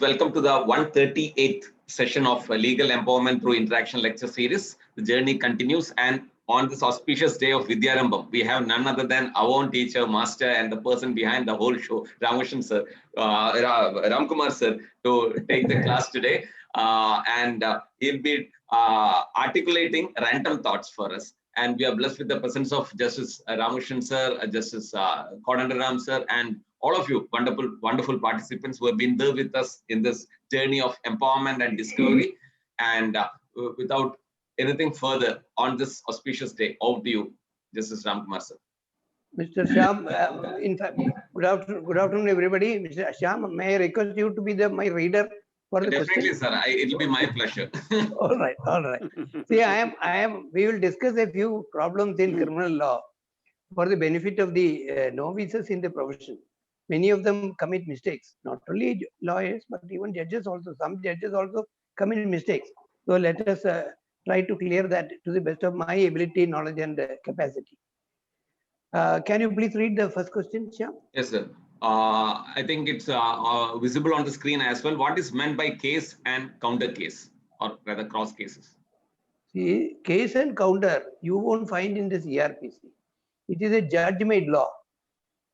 friends, welcome to the 138th session of Legal Empowerment through Interaction Lecture Series. The journey continues, and on this auspicious day of Vidyarambham, we have none other than our own teacher, master, and the person behind the whole show, Ramushan sir, Ramkumar sir, to take the class today. He'll be articulating random thoughts for us. And we are blessed with the presence of Justice Ramushan sir, Justice Kodandaram sir, and all of you wonderful participants who have been there with us in this journey of empowerment and discovery. And without anything further, on this auspicious day, over to you, Justice Ramkumar sir. Mr. Shyam, in fact, good afternoon, everybody. Mr. Shyam, may I request you to be my reader for the Definitely, question? sir. It will be my pleasure. All right. See, we will discuss a few problems in criminal law for the benefit of the novices in the profession. Many of them commit mistakes, not only lawyers, but even judges also. Some judges also commit mistakes. So let us try to clear that to the best of my ability, knowledge, and capacity. Can you please read the first question, Shyam? Yes, sir. I think it's visible on the screen as well. What is meant by case and counter case, or rather cross cases? See, case and counter, you won't find in this ERPC. It is a judge-made law.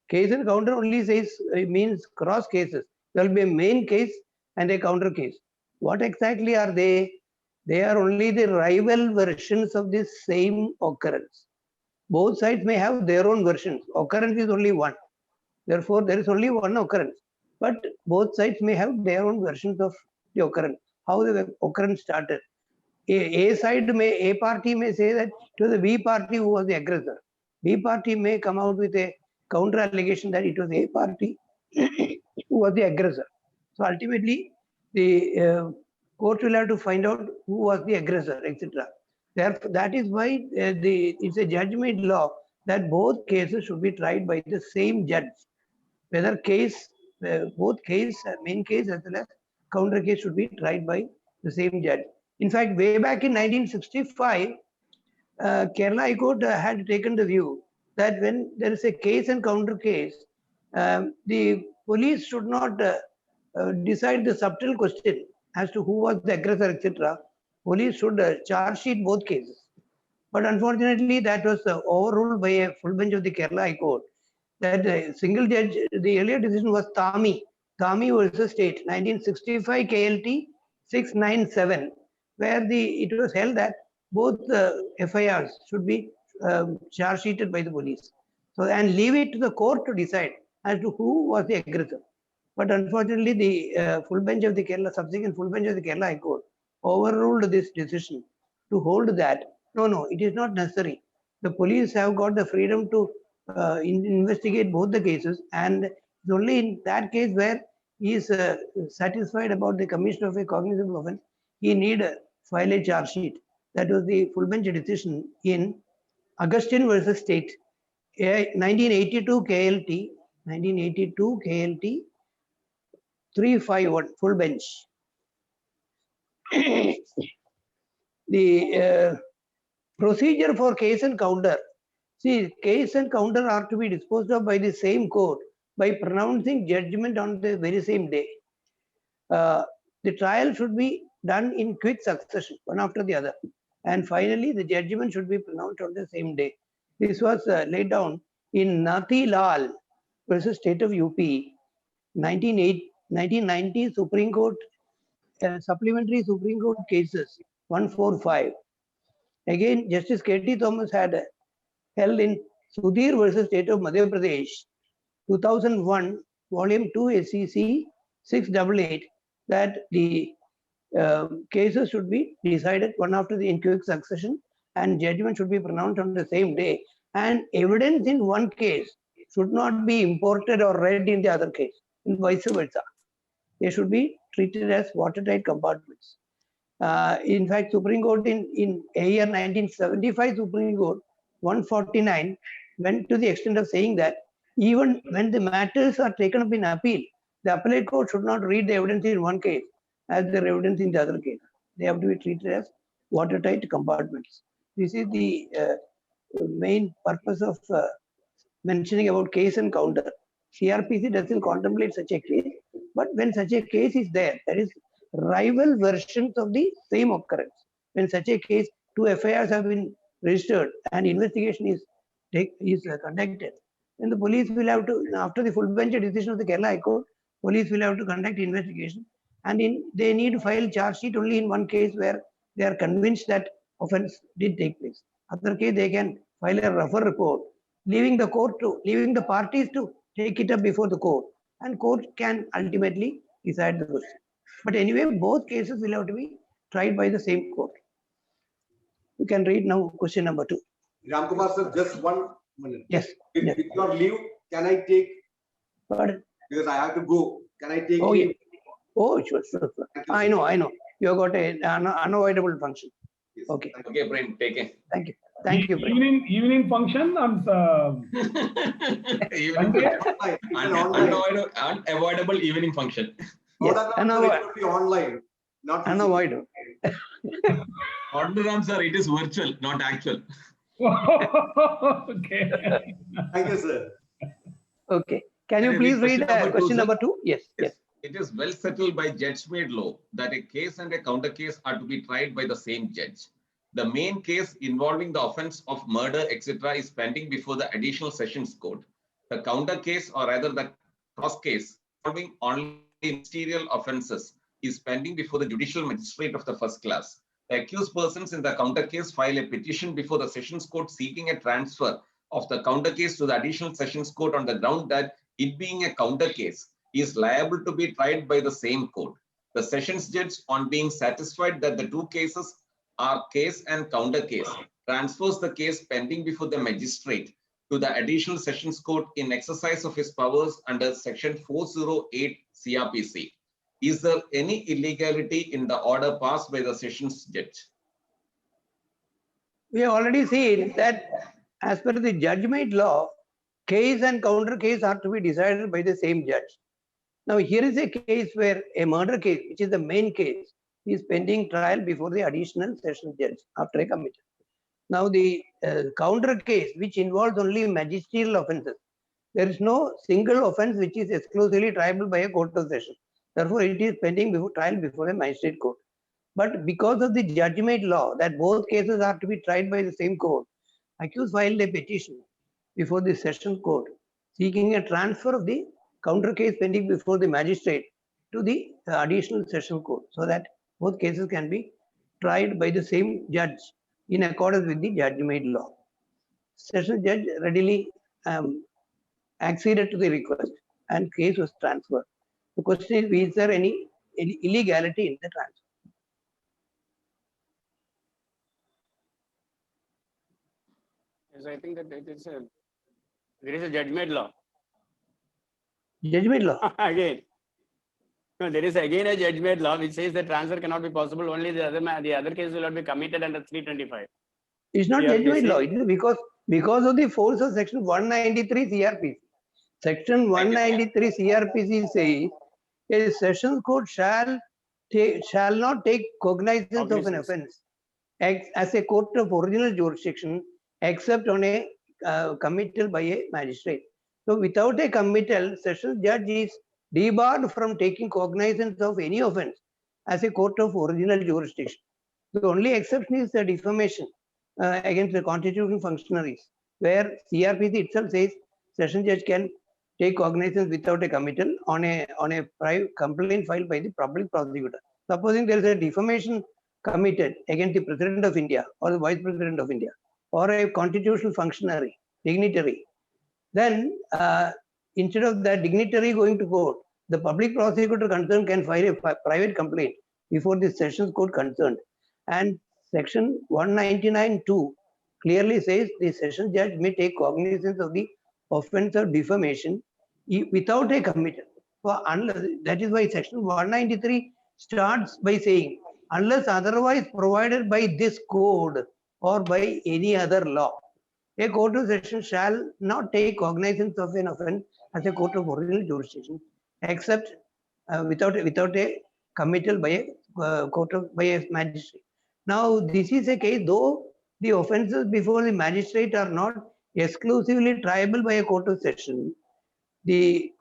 Case and counter only says, it means cross cases. There will be a main case and a counter case. What exactly are they? They are only the rival versions of the same occurrence. Both sides may have their own versions. Occurrence is only one. Therefore, there is only one occurrence. But both sides may have their own versions of the occurrence. How the occurrence started. A party may say that it was the B party who was the aggressor. B party may come out with a counter allegation that it was A party who was the aggressor. So ultimately, the court will have to find out who was the aggressor, etc. Therefore, that is why it's a judge-made law that both cases should be tried by the same judge. Whether both case, main case as well as counter case should be tried by the same judge. In fact, way back in 1965, Kerala High Court had taken the view that when there is a case and counter case, the police should not decide the subtle question as to who was the aggressor, etc. Police should charge sheet both cases. But unfortunately, that was overruled by a full bench of the Kerala High Court. That single judge, the earlier decision was Thami versus State, 1965 KLT 697, where it was held that both FIRs should be charge sheeted by the police. So, and leave it to the court to decide as to who was the aggressor. But unfortunately, the subsequent full bench of the Kerala High Court overruled this decision to hold that no, it is not necessary. The police have got the freedom to investigate both the cases, and it's only in that case where he is satisfied about the commission of a cognizable offense, he need file a charge sheet. That was the full bench decision in Augustine versus State, 1982 KLT 351, full bench. The procedure for case and counter. See, case and counter are to be disposed of by the same court by pronouncing judgment on the very same day. The trial should be done in quick succession, one after the other. And finally, the judgment should be pronounced on the same day. This was laid down in Nathi Lal versus State of UP, 1990 Supreme Court, Supplementary Supreme Court Cases, 145. Again, Justice K.T. Thomas had held in Sudhir versus State of Madhya Pradesh, 2001, Volume 2 SEC 688, that the cases should be decided one after the in quick succession and judgment should be pronounced on the same day. And evidence in one case should not be imported or read in the other case, and vice versa. They should be treated as watertight compartments. In fact, Supreme Court in year 1975, Supreme Court 149 went to the extent of saying that even when the matters are taken up in appeal, the appellate court should not read the evidence in one case as their evidence in the other case. They have to be treated as watertight compartments. This is the main purpose of mentioning about case and counter. CRPC doesn't contemplate such a case, But when such a case is there, that is rival versions of the same occurrence. When such a case, 2 FIRs have been registered and investigation is conducted, then the police will have to, after the full bench decision of the Kerala High Court, police will have to conduct investigation, and they need to file charge sheet only in one case where they are convinced that offence did take place. Other case, they can file a refer report, leaving the parties to take it up before the court, and court can ultimately decide the question. But anyway, both cases will have to be tried by the same court. You can read now question number 2. Ramkumar sir, just 1 minute. Yes. With your leave, can I take? Pardon? Because I have to go. Can I take? Oh, leave? yeah. Oh, sure. I know. You have got an unavoidable function. Yes. Okay. Okay, Prem, take it. Thank you. Prem. Evening function on Monday. Unavoidable evening function. Yes, It will be online, not physical. unavoidable. Order sir, it is virtual, not actual. Okay. Thank you, sir. Okay. Can you Can I please read read question number two, question sir? number 2? Yes. It is well settled by judge-made law that a case and a counter case are to be tried by the same judge. The main case involving the offence of murder, etc., is pending before the Additional Sessions Court. The counter case, or rather the cross case, involving only ministerial offences, is pending before the judicial magistrate of the first class. The accused persons in the counter case file a petition before the Sessions Court seeking a transfer of the counter case to the Additional Sessions Court on the ground that it being a counter case is liable to be tried by the same court. The Sessions Judge, on being satisfied that the 2 cases are case and counter case, transfers the case pending before the magistrate to the Additional Sessions Court in exercise of his powers under Section 408 CRPC. Is there any illegality in the order passed by the Sessions Judge? We have already seen that as per the judge-made law, case and counter case are to be decided by the same judge. Now, here is a case where a murder case, which is the main case, is pending trial before the Additional Sessions Judge after a committal. Now, the counter case, which involves only magisterial offences, there is no single offence which is exclusively triable by a court of session. Therefore, it is pending before trial before a magistrate court. But because of the judge-made law that both cases are to be tried by the same court, accused filed a petition before the Sessions Court seeking a transfer of the counter case pending before the magistrate to the Additional Sessions Court, so that both cases can be tried by the same judge in accordance with the judge-made law. Sessions Judge readily acceded to the request and case was transferred. The question is there any illegality in the transfer? Yes, I think that there is a judge-made law. Judge-made law? Again. No, there is again a judge-made law which says that transfer cannot be possible. Only the other case will not be committed under 325. It's not CRPC. judge-made law. It is because of the force of Section 193 CRPC. Section 193 CRPC says a Sessions Court shall not take cognizance of an offence as a court of original jurisdiction except on a committal by a magistrate. So without a committal, Sessions Judge is debarred from taking cognizance of any offence as a court of original jurisdiction. The only exception is the defamation against the constitutional functionaries, where CRPC itself says Sessions Judge can take cognizance without a committal on a private complaint filed by the public prosecutor. Supposing there is a defamation committed against the President of India or the Vice President of India or a constitutional functionary, dignitary, then instead of that dignitary going to court, the public prosecutor concerned can file a private complaint before the Sessions Court concerned. And Section 199(2) clearly says the Sessions Judge may take cognizance of the offence of defamation without a committal. So that is why Section 193 starts by saying, unless otherwise provided by this code or by any other law, a court of session shall not take cognizance of an offence as a court of original jurisdiction, except without a committal by a magistrate. Now, this is a case, though the offences before the magistrate are not exclusively triable by a court of session, the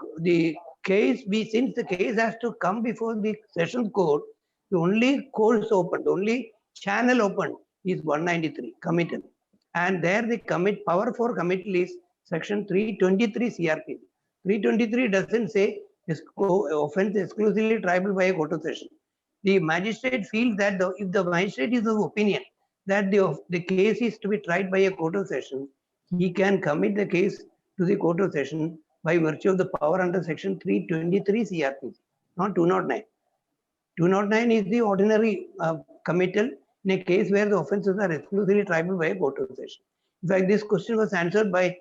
since the case has to come before the sessions court, the only course open, the only channel open is 193 committal. And there the power for committal is section 323 CRPC. 323 doesn't say this offense exclusively triable by a court of session. The magistrate feels that if the magistrate is of opinion that the case is to be tried by a court of session, he can commit the case to the court of session by virtue of the power under section 323 CRPC, not 209. 209 is the ordinary committal in a case where the offences are exclusively triable by a court of session. In fact, this question was answered by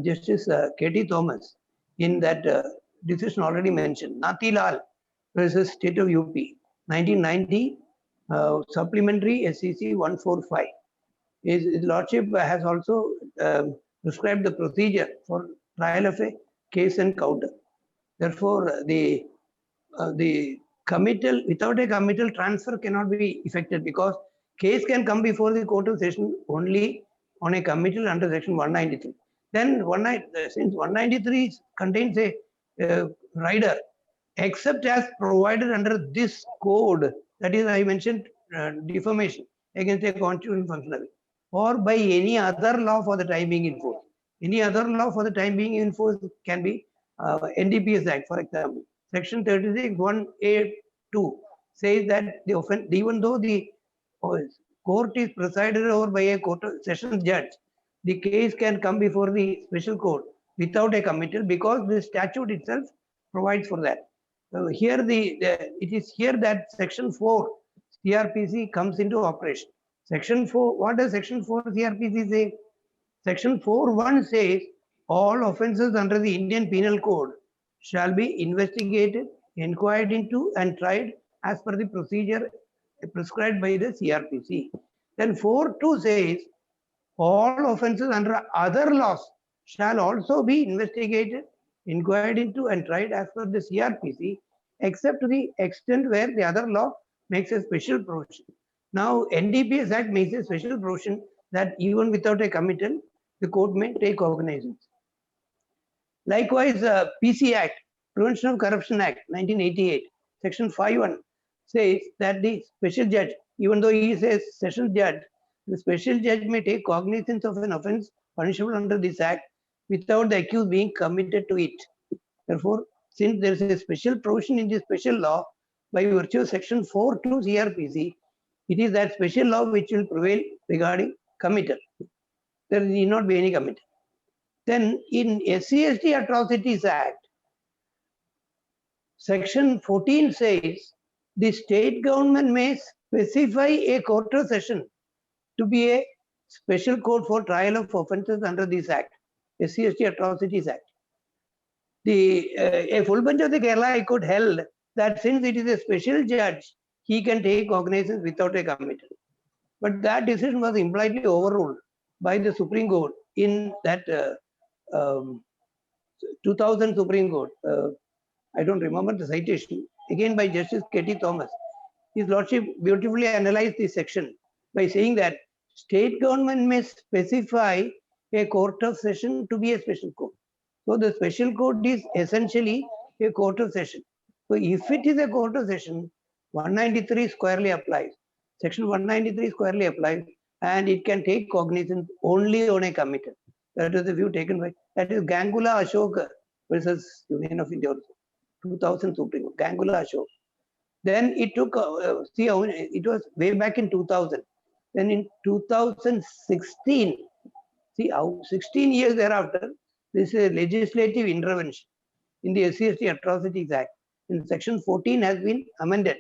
Justice K.T. Thomas in that decision already mentioned, Nati Lal versus State of UP, 1990, supplementary SEC 145. His Lordship has also prescribed the procedure for trial of a case and counter. Therefore, the committal, without a committal, transfer cannot be effected because case can come before the court of session only on a committal under section 193. Then since 193 contains a rider, except as provided under this code, that is, I mentioned defamation against a constitutional functionary, or by any other law for the time being in force. Any other law for the time being in force can be NDPS Act, for example. Section 36 1A2 says that the offense, even though the court is presided over by a court of session judge, the case can come before the special court without a committal because the statute itself provides for that. Here it is here that section 4 CRPC comes into operation. Section 4, what does section 4 CRPC say? Section 4.1 says all offences under the Indian Penal Code shall be investigated, inquired into and tried as per the procedure prescribed by the CRPC. Then 4.2 says all offences under other laws shall also be investigated, inquired into and tried as per the CRPC, except to the extent where the other law makes a special provision. Now, NDPS Act makes a special provision that even without a committal, the court may take cognizance. Likewise, PC Act, Prevention of Corruption Act, 1988, section 5.1 says that the special judge, even though he is a session judge, the special judge may take cognizance of an offence punishable under this act without the accused being committed to it. Therefore, since there is a special provision in this special law, by virtue of section 4.2 CRPC, it is that special law which will prevail regarding committal. There need not be any committal. Then in SC/ST Atrocities Act, section 14 says the state government may specify a court of session to be a special court for trial of offences under this act, SC/ST Atrocities Act. A full bench of the Kerala High Court held that since it is a special judge, he can take cognizance without a committal. But that decision was impliedly overruled by the Supreme Court in that 2000 Supreme Court. I don't remember the citation, again by Justice K.T. Thomas. His Lordship beautifully analyzed this section by saying that state government may specify a court of session to be a special court. So the special court is essentially a court of session. So if it is a court of session, 193 squarely applies. Section 193 squarely applies, and it can take cognizance only on a committal. That is the view taken by, that is Gangula Ashok versus Union of India, 2000 Supreme Court, Gangula Ashok. Then it took, it was way back in 2000. Then in 2016, see how 16 years thereafter, this is a legislative intervention in the SC/ST Atrocities Act. In section 14 has been amended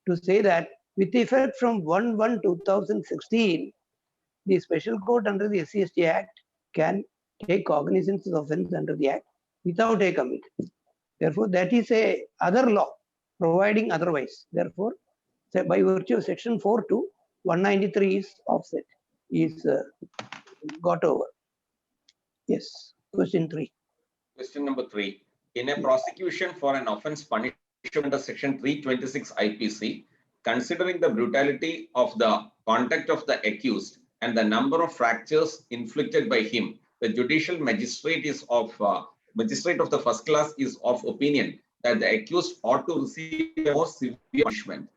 to say that with effect from 1/1/2016, the special court under the SC/ST Act can take cognizance of offence under the Act without a committal. Therefore, that is a other law providing otherwise. Therefore, by virtue of section 4.2, 193 is offset, is got over. Yes, question 3. Question number 3. In a prosecution for an offence punished under section 326 IPC, considering the brutality of the conduct of the accused and the number of fractures inflicted by him, the judicial magistrate is of magistrate of the first class is of opinion that the accused ought to receive a more severe punishment.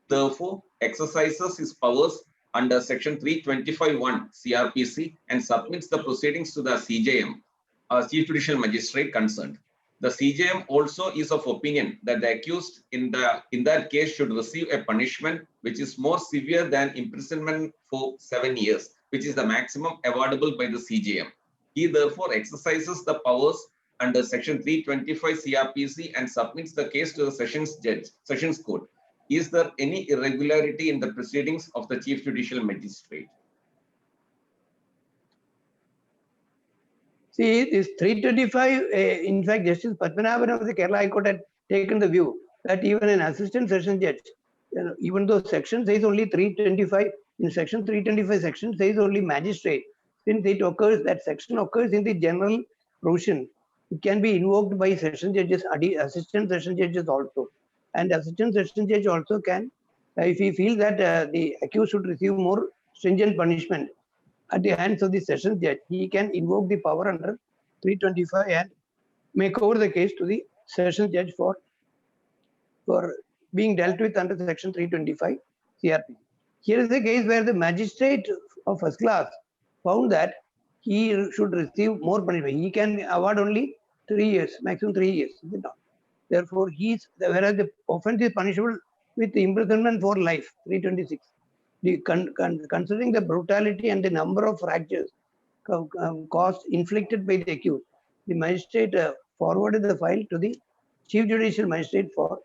Therefore, exercises his powers under section 325(1) CRPC and submits the proceedings to the CJM, Chief Judicial Magistrate concerned. The CJM also is of opinion that the accused in that case should receive a punishment which is more severe than imprisonment for 7 years, which is the maximum awardable by the CJM. He therefore exercises the powers under section 325 CRPC and submits the case to the Sessions Court. Is there any irregularity in the proceedings of the Chief Judicial Magistrate? See, this 325, in fact, Justice Padmanabhan of the Kerala High Court had taken the view that even an assistant session judge, even though section says only 325, in section 325 section says only magistrate, since it occurs, that section occurs in the general provision, it can be invoked by session judges, assistant session judges also. And assistant session judge also can, if he feels that the accused should receive more stringent punishment at the hands of the session judge, he can invoke the power under 325 and make over the case to the session judge for being dealt with under section 325 CRP. Here is a case where the magistrate of first class found that he should receive more punishment. He can award only 3 years, maximum 3 years. Therefore, whereas the offense is punishable with imprisonment for life, 326. Considering the brutality and the number of fractures cost inflicted by the accused, the magistrate forwarded the file to the Chief Judicial Magistrate for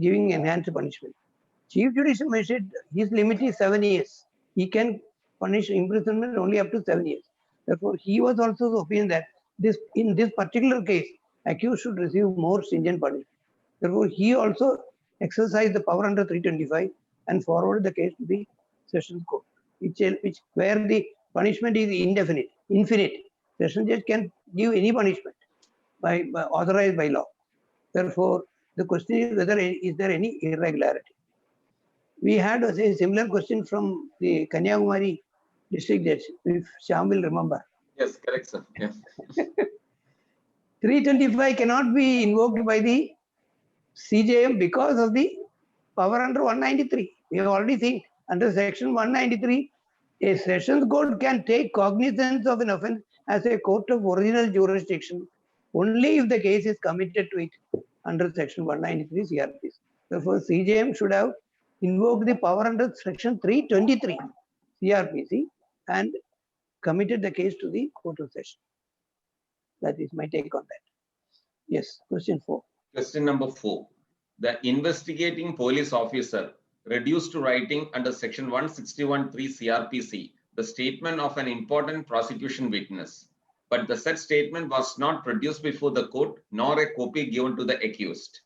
giving enhanced punishment. Chief Judicial Magistrate, his limit is 7 years. He can punish imprisonment only up to 7 years. Therefore, he was also of the opinion that in this particular case, accused should receive more stringent punishment. Therefore, he also exercised the power under 325 and forwarded the case to the Sessions Court, where the punishment is infinite. Session judge can give any punishment by authorized by law. Therefore, the question is whether is there any irregularity. We had a similar question from the Kanyakumari district judge, if Shyam will remember. Yes, correct, sir. Yes. 325 cannot be invoked by the CJM because of the power under 193. We have already seen under section 193, a sessions court can take cognizance of an offense as a court of original jurisdiction only if the case is committed to it under section 193 CRPC. Therefore, CJM should have invoked the power under section 323 CRPC and committed the case to the Court of Session. That is my take on that. Yes, question 4. Question number 4. The investigating police officer reduced to writing under section 161(3) CRPC the statement of an important prosecution witness, but the said statement was not produced before the court nor a copy given to the accused.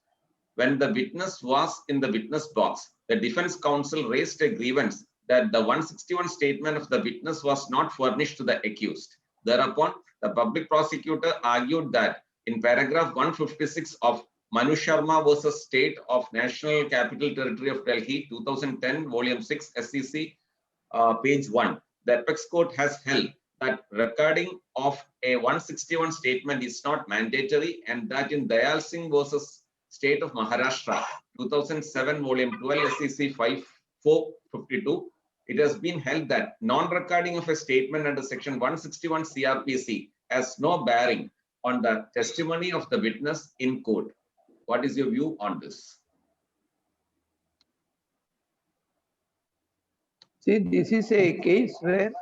When the witness was in the witness box, the defense counsel raised a grievance that the 161 statement of the witness was not furnished to the accused. Thereupon, the public prosecutor argued that in paragraph 156 of Manu Sharma versus State of National Capital Territory of Delhi, 2010, volume 6, SCC, page 1, the Apex Court has held that recording of a 161 statement is not mandatory, and that in Dayal Singh versus State of Maharashtra, 2007, volume 12, SCC 452, it has been held that non-recording of a statement under section 161 CRPC has no bearing on the testimony of the witness in court. What is your view on this? See, this is a case where,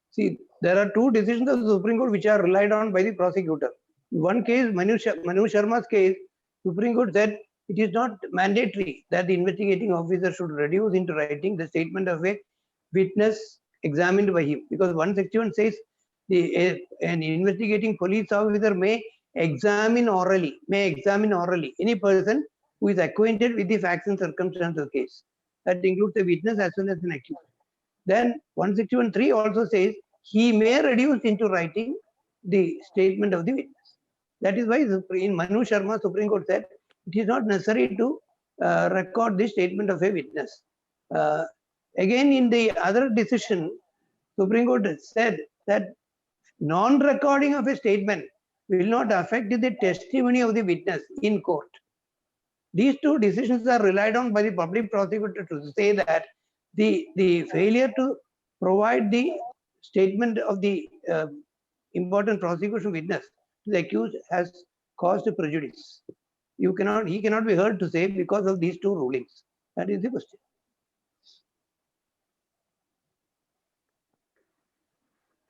see, there are two decisions of the Supreme Court which are relied on by the prosecutor. In one case, Manu Sharma's case, Supreme Court said it is not mandatory that the investigating officer should reduce into writing the statement of a witness examined by him, because 161 says an investigating police officer may examine orally any person who is acquainted with the facts and circumstances of the case. That includes a witness as well as an accused. Then 161(3) also says he may reduce into writing the statement of the witness. That is why in Manu Sharma, Supreme Court said it is not necessary to record the statement of a witness. Again, in the other decision, Supreme Court said that non-recording of a statement will not affect the testimony of the witness in court. These two decisions are relied on by the public prosecutor to say that the failure to provide the statement of the important prosecution witness to the accused has caused a prejudice. He cannot be heard to say because of these two rulings. That is the question.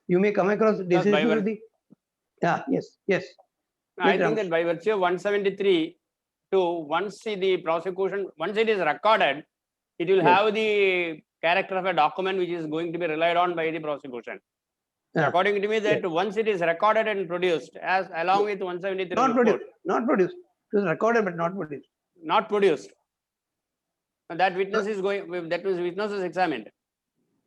You may come across decisions of the. Yeah, yes. No, I Yes, think Ramesh. that by virtue of 173, once the prosecution, once it is recorded, it will Yes. have the character of a document which is going to be relied on by the prosecution. Yeah. According to me, that Yes. once it is recorded and produced, as along with 173 Not report, produced. Not produced. It was recorded but not produced. not produced. And that witness is going, that means witness is examined.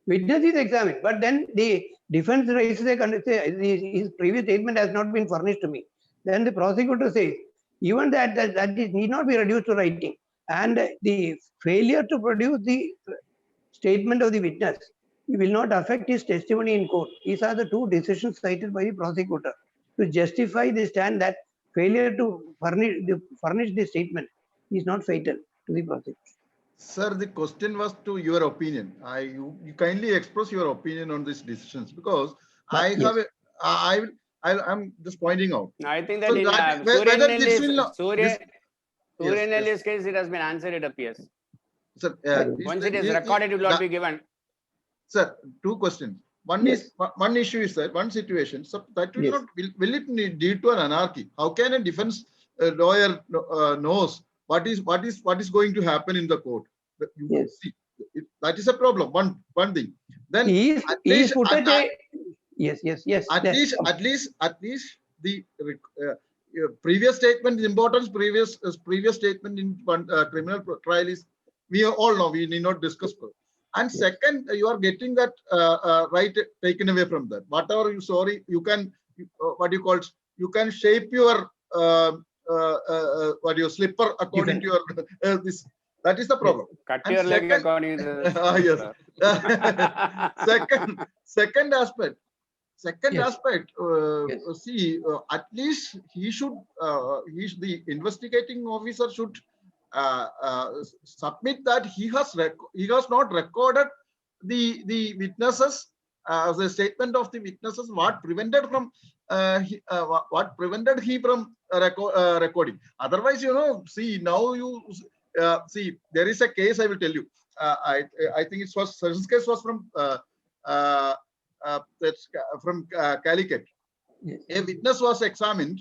Witness is examined, but then the defense raises his previous statement has not been furnished to me. Then the prosecutor says, even that it need not be reduced to writing. And the failure to produce the statement of the witness, it will not affect his testimony in court. These are the two decisions cited by the prosecutor to justify the stand that failure to furnish the statement is not fatal to the prosecution. Sir, the question was to your opinion. You kindly express your opinion on these decisions, because Yes. I'm just pointing out. I think that So in that- whether this will not- Surya Yes, Nelly's case, it has been answered, it appears. Sir, Once it is recorded, it will not be given. Sir, two questions. One issue is that one situation, so that will Yes. not will it lead to an anarchy? How can a defense lawyer knows what is going to happen in the court? You Yes. see, that is a problem. One thing. Then He is put at a. Yes. at least the previous statement is important. Previous statement in one criminal trial is, we all know, we need not discuss. And second, you are getting that right taken away from that. Whatever you sorry, you can what you call, you can shape your what your slipper according to your this. That is the problem. Cut And your leg second- according to Yes. the. Second aspect. Yes. Yes. See, at least he should. The investigating officer should submit that he has not recorded the witnesses, the statement of the witnesses. What prevented from what prevented he from recording? Otherwise, see, now you see, there is a case I will tell you. I think it was Sessions case was from that's from Calicut. Yes. A witness was examined,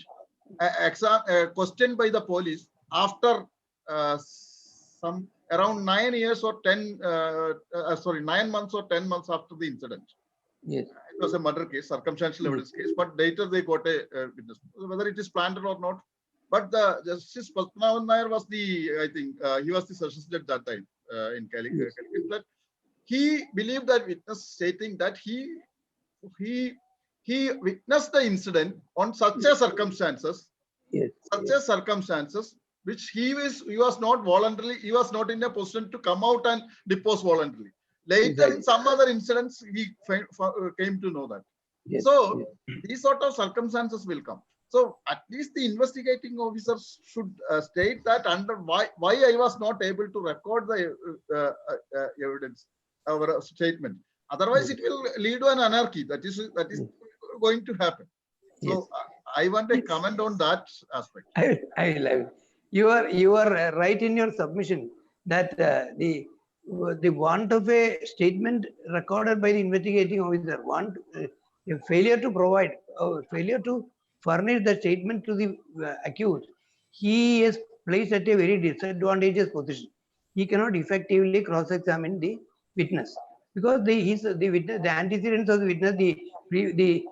questioned by the police after some around 9 years or 10 9 months or 10 months after the incident. Yes. It was a murder case, circumstantial evidence case, but later they got a witness, whether it is planned or not. But the Justice Padmanabhan Nair was I think he was the sessions judge that time in Calicut. That he believed that witness stating that he witnessed the incident on such a circumstances, Yes. which he was not voluntarily, he was not in a position to come out and depose voluntarily. Later, Exactly. in some other incidents, he came to know that. Yes. So yes. these sort of circumstances will come. So at least the investigating officers should state that under why I was not able to record the evidence or statement. Otherwise, it will lead to an anarchy. That is going to happen. So Yes. I want a comment on that aspect. I will. You are right in your submission that the want of a statement recorded by the investigating officer, a failure to provide, failure to furnish the statement to the accused, he is placed at a very disadvantageous position. He cannot effectively cross-examine the witness because the antecedents of the witness, the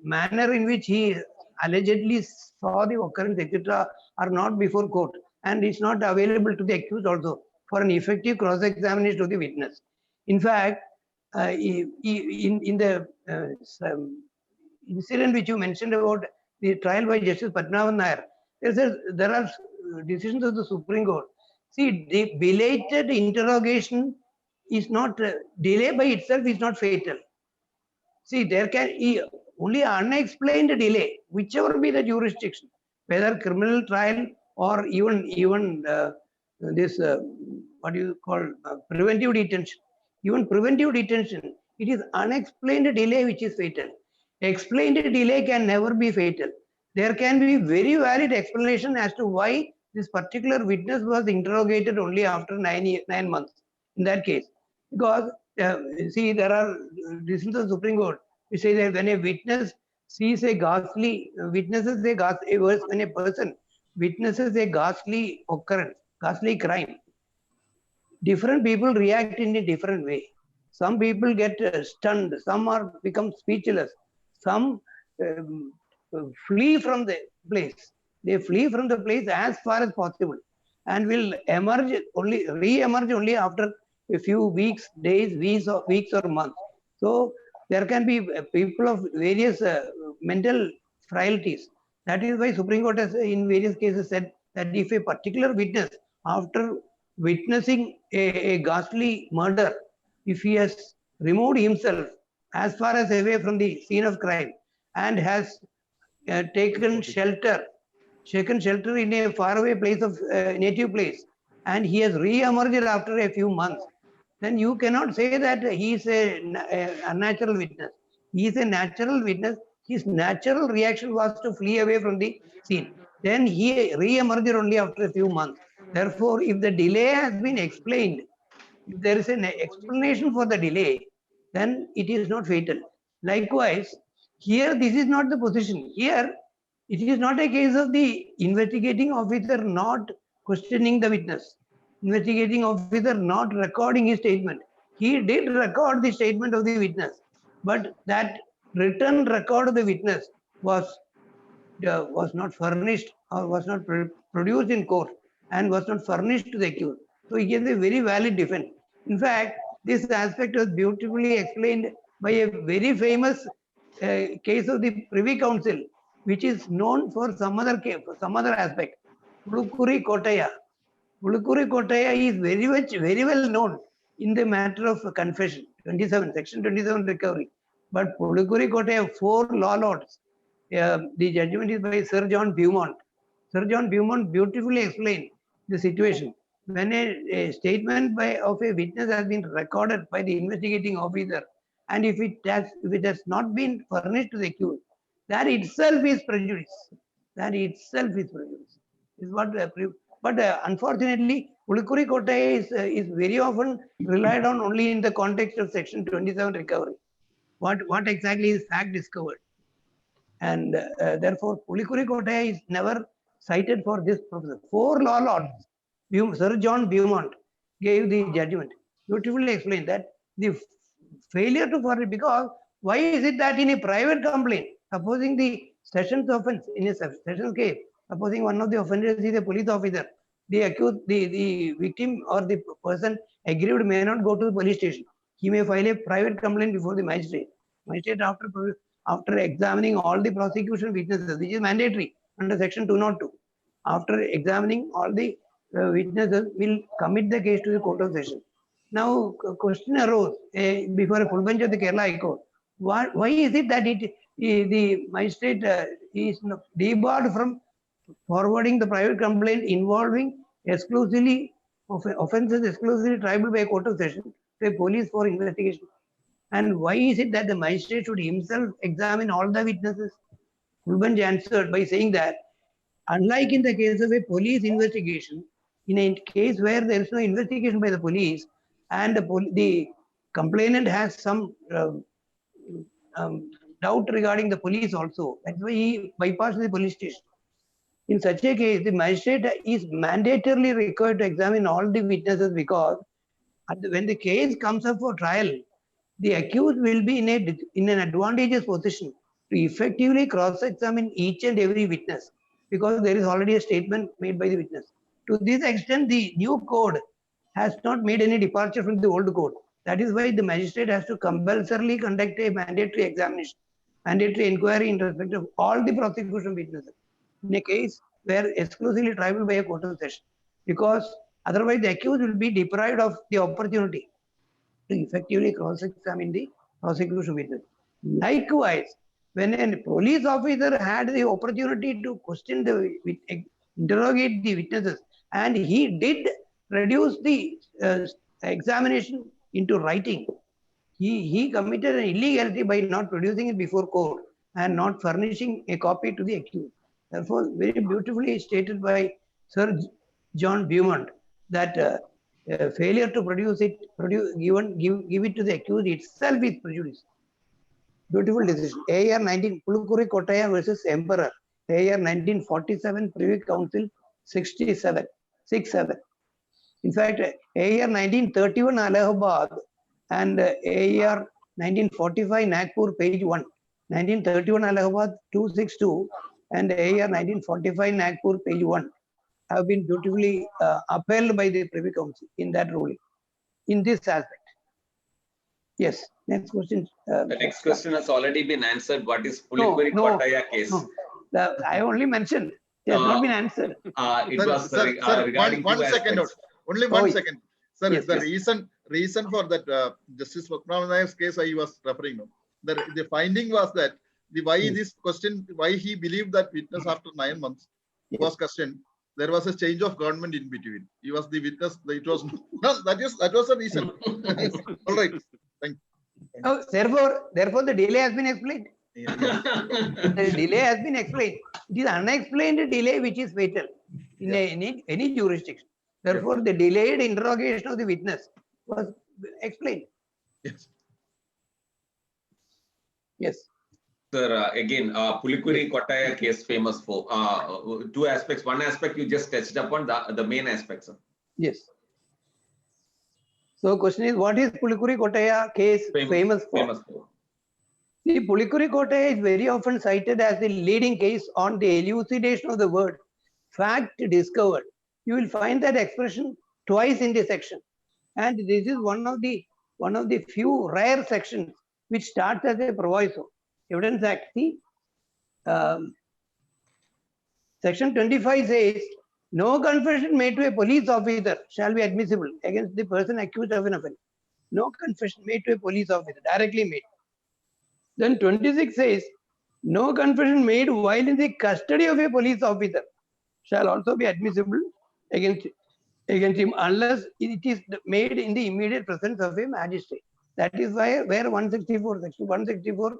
manner in which he allegedly saw the occurrence, etc., are not before court, and it's not available to the accused also for an effective cross-examination of the witness. In fact, in the incident which you mentioned about the trial by Justice Padmanabhan Nair, there are decisions of the Supreme Court. See, the belated interrogation is not delay by itself is not fatal. See, only unexplained delay, whichever be the jurisdiction, whether criminal trial or even this what do you call preventive detention. Even preventive detention, it is unexplained delay which is fatal. Explained delay can never be fatal. There can be very valid explanation as to why this particular witness was interrogated only after 9 months in that case. Because see, there are decisions of the Supreme Court which say that when a witness sees a ghastly, witnesses a ghastly, when a person witnesses a ghastly occurrence, ghastly crime, different people react in a different way. Some people get stunned, some are become speechless, some flee from the place. They flee from the place as far as possible and will emerge only, re-emerge only after a few weeks, days, weeks or months. So there can be people of various mental frailties. That is why Supreme Court has in various cases said that if a particular witness, after witnessing a ghastly murder, if he has removed himself as far as away from the scene of crime and has taken shelter in a faraway place of native place, and he has re-emerged after a few months, then you cannot say that he is a unnatural witness. He is a natural witness. His natural reaction was to flee away from the scene. Then he re-emerged only after a few months. Therefore, if the delay has been explained, if there is an explanation for the delay, then it is not fatal. Likewise, here this is not the position. Here, it is not a case of the investigating officer not questioning the witness, investigating officer not recording his statement. He did record the statement of the witness, but that written record of the witness was not furnished or was not produced in court and was not furnished to the accused. So he gives a very valid defense. In fact, this aspect was beautifully explained by a very famous case of the Privy Council, which is known for some other case, for some other aspect. Pulukuri Kotaya. Pulukuri Kotaya is very well known in the matter of confession, 27, section 27 recovery. But Pulukuri Kotaya, 4 law lords, the judgment is by Sir John Beaumont. Sir John Beaumont beautifully explained the situation. When a statement of a witness has been recorded by the investigating officer, and if it has not been furnished to the accused, that itself is prejudice. That itself is prejudice. Is what. But unfortunately, Pulukuri Kotaya is very often relied on only in the context of Section 27 recovery. What exactly is fact discovered? And therefore, Pulukuri Kotaya is never cited for this purpose. 4 law lords, Sir John Beaumont gave the judgment, beautifully explained that the failure to furnish, because why is it that in a private complaint, supposing the sessions offense, in a sessions case, supposing one of the offenders is a police officer, the accused, the victim or the person aggrieved may not go to the police station. He may file a private complaint before the magistrate. Magistrate, after examining all the prosecution witnesses, which is mandatory under Section 202, after examining all the witnesses, will commit the case to the Court of Session. Now, a question arose before a full bench of the Kerala High Court. Why is it that the magistrate is debarred from forwarding the private complaint involving exclusively offences exclusively triable by a Court of Session to a police for investigation? And why is it that the magistrate should himself examine all the witnesses? Fulbench answered by saying that, unlike in the case of a police investigation, in a case where there is no investigation by the police and the complainant has some doubt regarding the police also, that's why he bypassed the police station. In such a case, the magistrate is mandatorily required to examine all the witnesses, because when the case comes up for trial, the accused will be in an advantageous position to effectively cross-examine each and every witness, because there is already a statement made by the witness. To this extent, the new code has not made any departure from the old code. That is why the magistrate has to compulsorily conduct a mandatory examination, mandatory inquiry in respect of all the prosecution witnesses in a case where exclusively triable by a Court of Session, because otherwise the accused will be deprived of the opportunity to effectively cross-examine the prosecution witness. Likewise, when a police officer had the opportunity to question interrogate the witnesses, and he did reduce the examination into writing, he committed an illegality by not producing it before court and not furnishing a copy to the accused. Therefore, very beautifully stated by Sir John Beaumont that failure to produce it, give it to the accused itself is prejudice. Beautiful decision. AR 19, Pulukuri Kottaya versus Emperor. AR 1947, Privy Council 67. In fact, AR 1931 Allahabad and AR 1945 Nagpur, page 1. 1931 Allahabad 262 and AR 1945 Nagpur, page 1 have been beautifully upheld by the Privy Council in that ruling, in this aspect. Yes, next question. The next question has already been answered. What is Pulikuri Kottaya case? No. I only mentioned. It has not been answered. It was regarding one second. Only 1 second. Sir, yes, the yes. reason for that Justice Padmanabhan's case I was referring to. The finding was that why he believed that witness after 9 months was questioned. There was a change of government in between. He was the witness. It was no, that was the reason. All right. Thank you. Oh, therefore, the delay has been explained. The delay has been explained. It is unexplained delay which is fatal in any jurisdiction. Therefore, the delayed interrogation of the witness was explained. Yes. Yes. Sir, again, Pulikuri Kottaya case famous for two aspects. One aspect you just touched upon, the main aspect, sir. Yes. So, question is, what is Pulikuri Kottaya case famous for? The Pulikuri Kottaya is very often cited as the leading case on the elucidation of the word fact discovered. You will find that expression twice in the section, and this is one of the few rare sections which starts as a proviso. Evidence Act. See, section 25 says, no confession made to a police officer shall be admissible against the person accused of an offense. No confession made to a police officer, directly made. Then 26 says, no confession made while in the custody of a police officer shall also be admissible against him unless it is made in the immediate presence of a magistrate. That is why where 164, section 164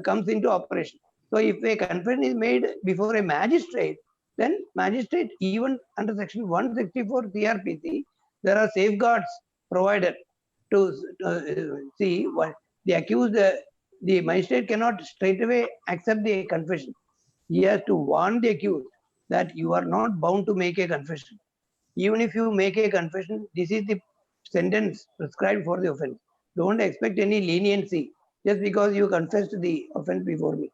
comes into operation. So if a confession is made before a magistrate, then magistrate, even under section 164 CRPC, there are safeguards provided to see what the accused, the magistrate cannot straight away accept the confession. He has to warn the accused that you are not bound to make a confession. Even if you make a confession, this is the sentence prescribed for the offense. Don't expect any leniency just because you confessed the offense before me.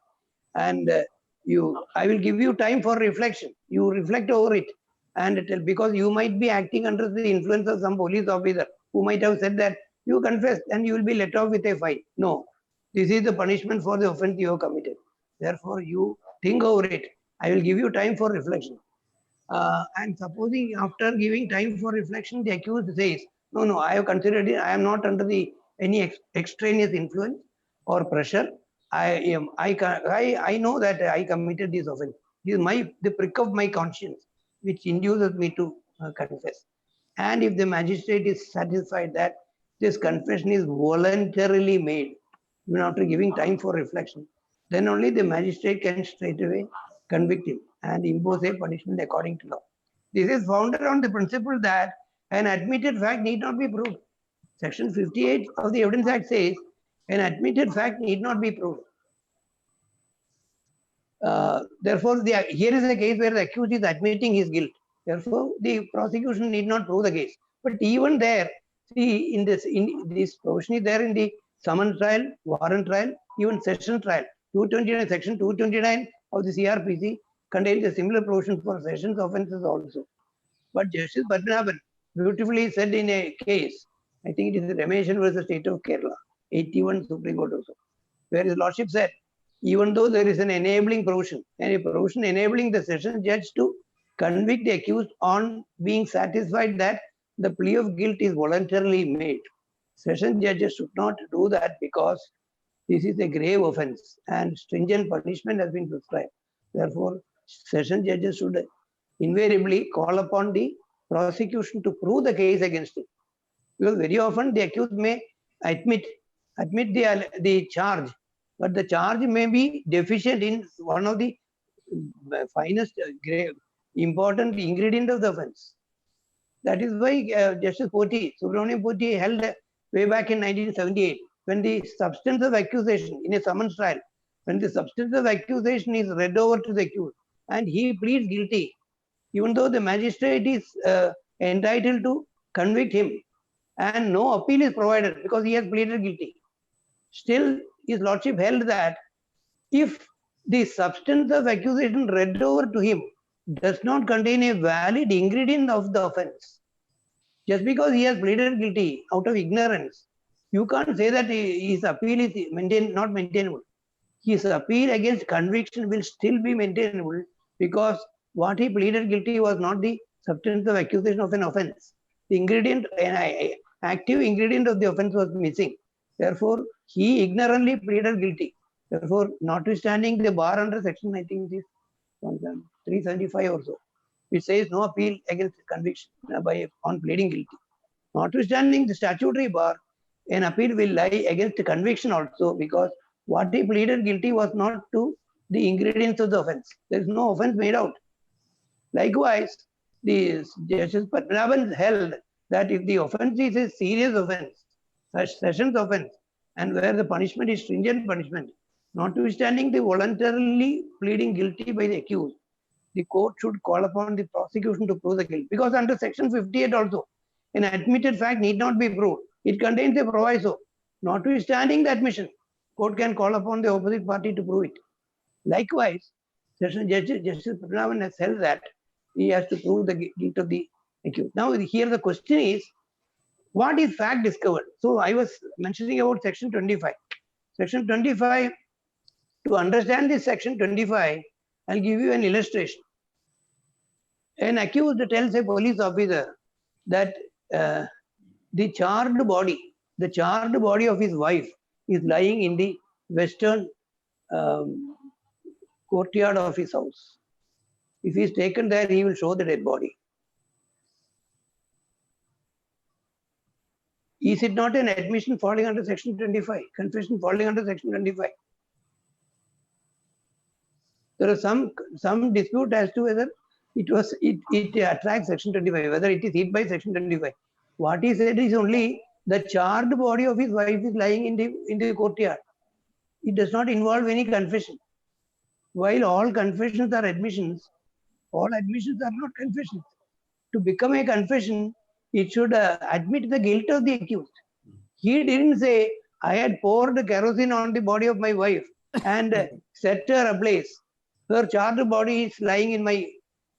And I will give you time for reflection. You reflect over it. And because you might be acting under the influence of some police officer who might have said that you confessed and you will be let off with a fine. No, this is the punishment for the offense you have committed. Therefore, you think over it. I will give you time for reflection. And supposing after giving time for reflection, the accused says, no, I have considered it. I am not under any extraneous influence or pressure. I know that I committed this offense. This is the prick of my conscience, which induces me to confess. And if the magistrate is satisfied that this confession is voluntarily made, even after giving time for reflection, then only the magistrate can straight away convict him and impose a punishment according to law. This is founded on the principle that an admitted fact need not be proved. Section 58 of the Evidence Act says an admitted fact need not be proved. Therefore, here is a case where the accused is admitting his guilt. Therefore, the prosecution need not prove the case. But even there, see, in this provision is there in the summons trial, warrant trial, even session trial. 229, section 229 of the CRPC contains a similar provision for sessions offences also. But Justice Padmanabhan beautifully said in a case, I think it is Rameshan versus State of Kerala, 81 Supreme Court also, where his lordship said, even though there is an enabling provision, and a provision enabling the session judge to convict the accused on being satisfied that the plea of guilt is voluntarily made, session judges should not do that because This is a grave offense and stringent punishment has been prescribed. Therefore, session judges should invariably call upon the prosecution to prove the case against it. Because very often the accused may admit the charge, but the charge may be deficient in one of the finest, grave, important ingredient of the offense. That is why Justice Poti, Subramaniam Poti held way back in 1978, when the substance of accusation in a summons trial, when the substance of accusation is read over to the accused and he pleads guilty, even though the magistrate is entitled to convict him and no appeal is provided because he has pleaded guilty. Still, his lordship held that if the substance of accusation read over to him does not contain a valid ingredient of the offense, just because he has pleaded guilty out of ignorance, you can't say that his appeal is not maintainable. His appeal against conviction will still be maintainable because what he pleaded guilty was not the substance of accusation of an offense. The ingredient, an active ingredient of the offense was missing. Therefore, he ignorantly pleaded guilty. Therefore, notwithstanding the bar under section, I think it is 375 or so, it says no appeal against conviction on pleading guilty. Notwithstanding the statutory bar, an appeal will lie against conviction also because what he pleaded guilty was not to the ingredients of the offense. There is no offense made out. Likewise, the Justice Padmanabhan held that if the offense is a serious offense, such sessions offense, and where the punishment is stringent punishment, notwithstanding the voluntarily pleading guilty by the accused, the court should call upon the prosecution to prove the guilt. Because under section 58 also, an admitted fact need not be proved. It contains a proviso. Notwithstanding the admission, court can call upon the opposite party to prove it. Likewise, Justice Padmanabhan has held that he has to prove the guilt of the accused. Now, here the question is, what is fact discovered? So, I was mentioning about section 25. Section 25, to understand this section 25, I'll give you an illustration. An accused tells a police officer that the charred body of his wife is lying in the western courtyard of his house. If he is taken there, he will show the dead body. Is it not an admission falling under section 25? Confession falling under section 25? There is some dispute as to whether it attracts section 25, whether it is hit by section 25. What he said is only the charred body of his wife is lying in the courtyard. It does not involve any confession. While all confessions are admissions, all admissions are not confessions. To become a confession, it should admit the guilt of the accused. He didn't say, I had poured kerosene on the body of my wife and set her ablaze. Her charred body is lying in my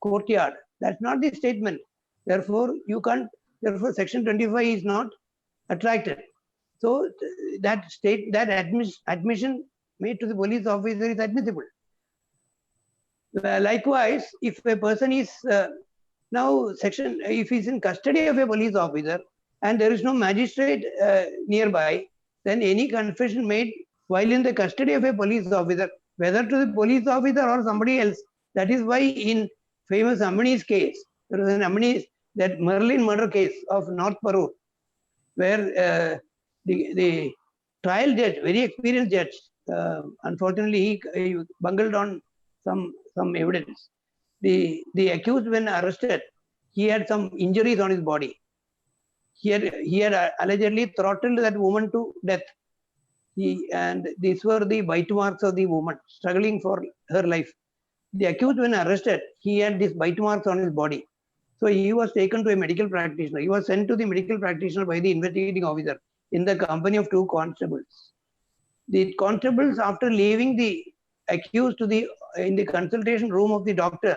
courtyard. That's not the statement. Therefore, therefore, section 25 is not attracted. So that admission made to the police officer is admissible. Likewise, if a person is if he's in custody of a police officer and there is no magistrate nearby, then any confession made while in the custody of a police officer, whether to the police officer or somebody else, that is why in famous Amani's case, there was an Amani's, that Merlin murder case of North Parur, where the trial judge, very experienced judge, unfortunately he bungled on some evidence. The accused, when arrested, he had some injuries on his body. He had allegedly throttled that woman to death. And these were the bite marks of the woman struggling for her life. The accused, when arrested, he had these bite marks on his body. So he was taken to a medical practitioner. He was sent to the medical practitioner by the investigating officer in the company of 2 constables. The constables, after leaving the accused in the consultation room of the doctor,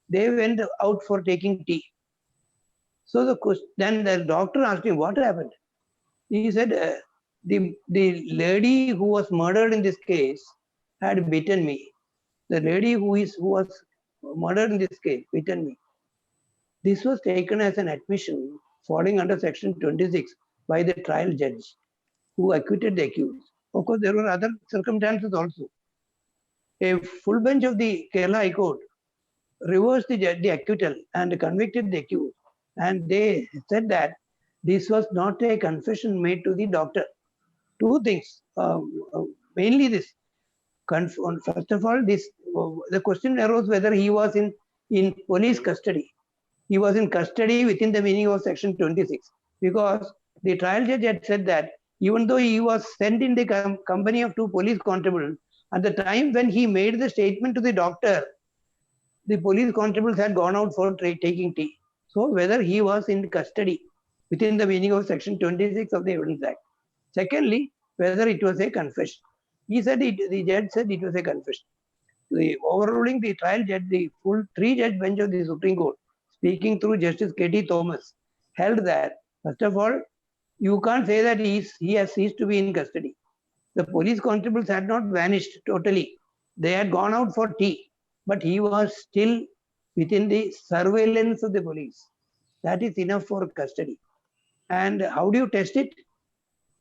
they went out for taking tea. So then the doctor asked him, what happened? He said, the lady who was murdered in this case had bitten me. The lady who was murdered in this case bitten me. This was taken as an admission falling under section 26 by the trial judge who acquitted the accused. Of course, there were other circumstances also. A full bench of the Kerala High Court reversed the acquittal and convicted the accused. And they said that this was not a confession made to the doctor. Two things, mainly this. First of all, the question arose whether he was in police custody. He was in custody within the meaning of section 26, because the trial judge had said that even though he was sent in the company of two police constables, at the time when he made the statement to the doctor, the police constables had gone out for taking tea. So whether he was in custody within the meaning of section 26 of the Evidence Act. Secondly, whether it was a confession. He said the judge said it was a confession. The overruling the trial judge, the full three-judge bench of the Supreme Court, speaking through Justice K.T. Thomas, held that, first of all, you can't say that he has ceased to be in custody. The police constables had not vanished totally. They had gone out for tea, but he was still within the surveillance of the police. That is enough for custody. And how do you test it?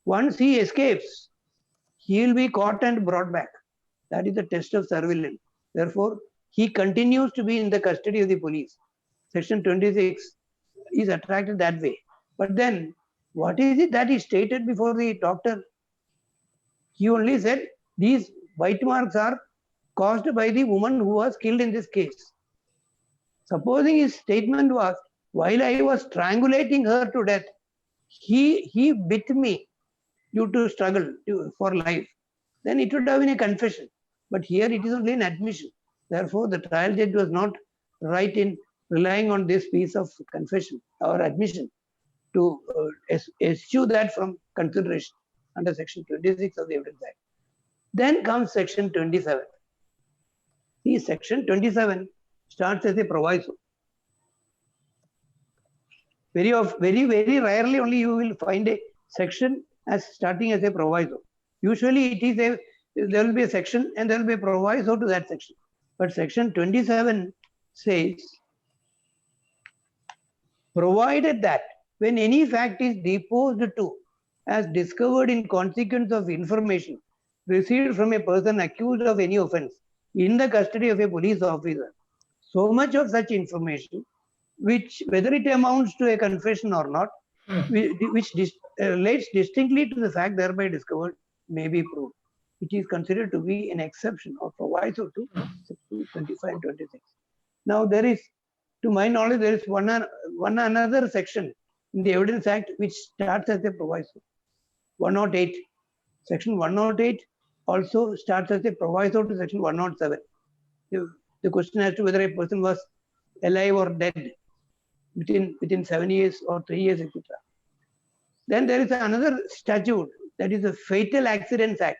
Once he escapes, he will be caught and brought back. That is the test of surveillance. Therefore, he continues to be in the custody of the police. Section 26 is attracted that way. But then, what is it that he stated before the doctor? He only said these white marks are caused by the woman who was killed in this case. Supposing his statement was, while I was strangulating her to death, he bit me due to struggle for life, then it would have been a confession. But here it is only an admission. Therefore, the trial judge was not right in relying on this piece of confession or admission to eschew that from consideration under section 26 of the Evidence Act. Then comes section 27. See, section 27 starts as a proviso. Very rarely only you will find a section as starting as a proviso. Usually it is there will be a section and there will be a proviso to that section. But section 27 says, provided that when any fact is deposed to as discovered in consequence of information received from a person accused of any offense in the custody of a police officer, so much of such information, which whether it amounts to a confession or not, which relates distinctly to the fact thereby discovered, may be proved. It is considered to be an exception or proviso to section 25 and 26. Now there is, to my knowledge, there is one another section in the Evidence Act which starts as a proviso. 108. Section 108 also starts as a proviso to section 107. The question as to whether a person was alive or dead within 7 years or 3 years, etc. Then there is another statute, that is the Fatal Accidents Act.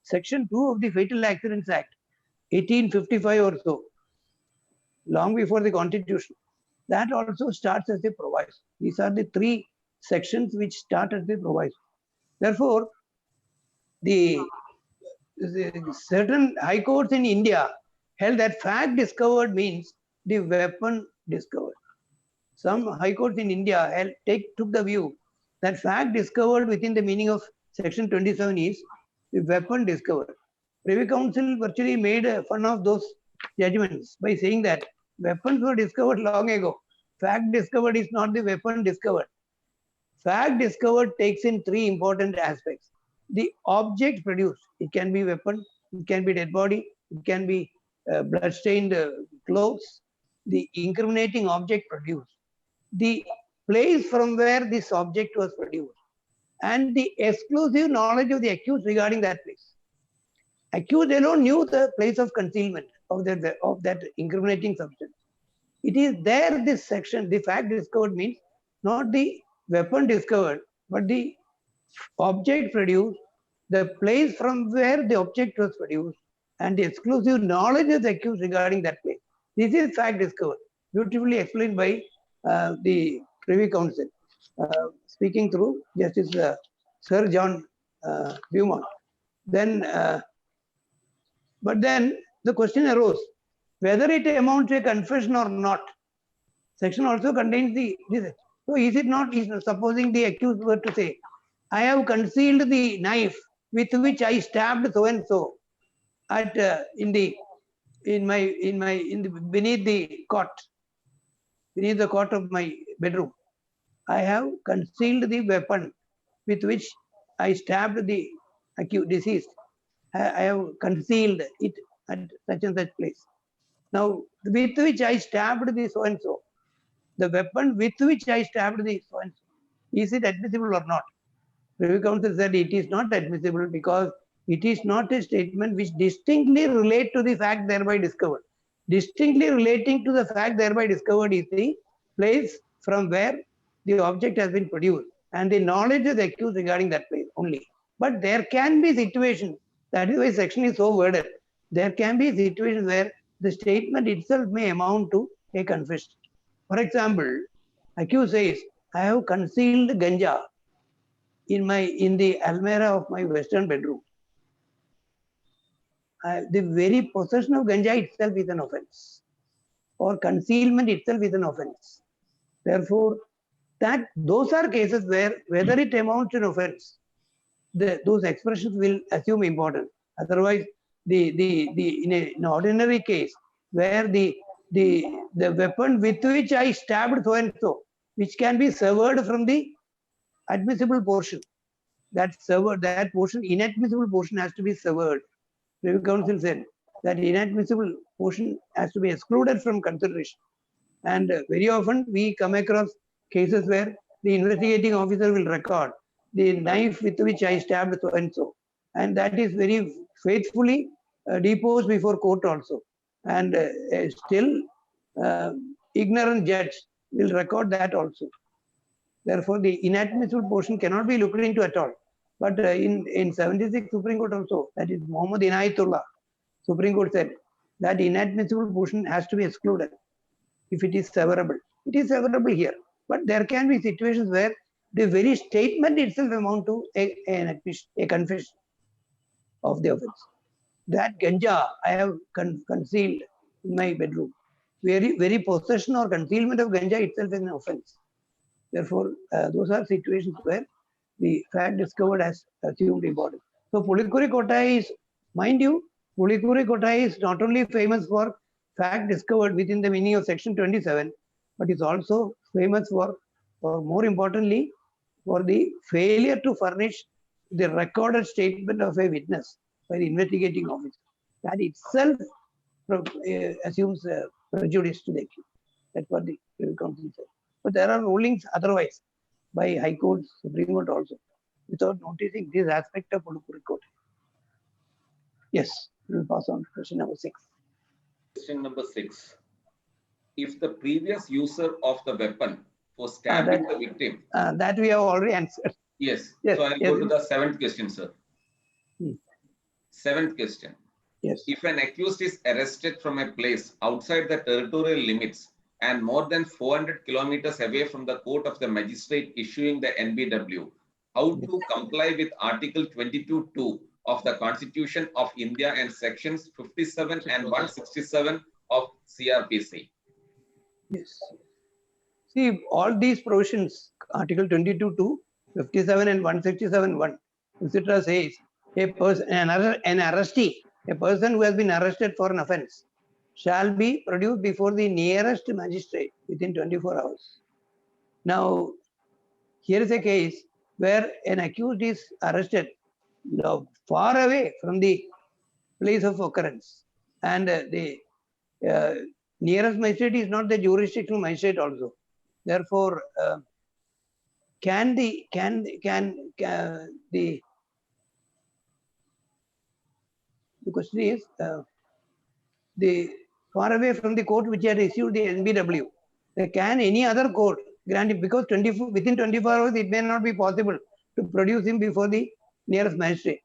Section 2 of the Fatal Accidents Act, 1855 or so, long before the Constitution. That also starts as a proviso. These are the three sections which start as a proviso. Therefore, the certain high courts in India held that fact discovered means the weapon discovered. Some high courts in India took the view that fact discovered within the meaning of section 27 is the weapon discovered. Privy Council virtually made fun of those judgments by saying that weapons were discovered long ago. Fact discovered is not the weapon discovered. Fact discovered takes in three important aspects. The object produced, it can be weapon, it can be dead body, it can be blood-stained clothes, the incriminating object produced, the place from where this object was produced, and the exclusive knowledge of the accused regarding that place. Accused alone knew the place of concealment of that incriminating substance. It is there, this section, the fact discovered means not the weapon discovered, but the object produced, the place from where the object was produced, and the exclusive knowledge of the accused regarding that place. This is fact discovered, beautifully explained by the Privy Council, speaking through Justice Sir John Beaumont. But then the question arose, whether it amounts to a confession or not. Section also contains this. So is it not, supposing the accused were to say, I have concealed the knife with which I stabbed so and so at beneath the cot of my bedroom. I have concealed the weapon with which I stabbed the deceased. I have concealed it at such and such place. Now, with which I stabbed the so and so, the weapon with which I stabbed the so and so, is it admissible or not? Privy Council said it is not admissible because it is not a statement which distinctly relate to the fact thereby discovered. Distinctly relating to the fact thereby discovered is the place from where the object has been produced and the knowledge of the accused regarding that place only. But there can be situations, that is why section is so worded. There can be situations where the statement itself may amount to a confession. For example, accused says, I have concealed ganja in the almirah of my western bedroom. The very possession of ganja itself is an offense, or concealment itself is an offense. Therefore, those are cases where whether it amounts to an offense, those expressions will assume importance. Otherwise, in an ordinary case where the weapon with which I stabbed so and so, which can be severed from the admissible portion, that portion, inadmissible portion has to be severed. Privy Council said that inadmissible portion has to be excluded from consideration. And very often we come across cases where the investigating officer will record the knife with which I stabbed so and so, and that is very faithfully deposed before court also. And still, ignorant judge will record that also. Therefore, the inadmissible portion cannot be looked into at all. But in 76 Supreme Court also, that is Muhammad Inayatullah, Supreme Court said that inadmissible portion has to be excluded if it is severable. It is severable here. But there can be situations where the very statement itself amount to a confession of the offense. That ganja I have concealed in my bedroom. Very possession or concealment of ganja itself is an offense. Therefore, those are situations where the fact discovered has assumed importance. So Pulikuri Kotai is, mind you, Pulikuri Kotai is not only famous for fact discovered within the meaning of section 27, but is also famous for, or more importantly, for the failure to furnish the recorded statement of a witness by the investigating officer. That itself assumes prejudice to the accused. That's what the Privy Council said. But there are rulings otherwise by High Court, Supreme Court also, without noticing this aspect of Pulikuri Kotai. Yes, we will pass on to question number 6. Question number 6. If the previous user of the weapon for stabbing the victim. That we have already answered. Yes. Yes, So I'll yes. go to the 7th question, sir. 7th question. Yes. If an accused is arrested from a place outside the territorial limits and more than 400 kilometers away from the court of the magistrate issuing the NBW, how to comply with Article 22(2) of the Constitution of India and sections 57 and 167 of CRPC? Yes. See, all these provisions, Article 22(2), 57 and 167(1), etc. says a person, an arrestee, a person who has been arrested for an offence, shall be produced before the nearest magistrate within 24 hours. Now, here is a case where an accused is arrested far away from the place of occurrence, and the nearest magistrate is not the jurisdictional magistrate also. Therefore, the question is the far away from the court which had issued the NBW. Can any other court grant it? Because within 24 hours it may not be possible to produce him before the nearest magistrate.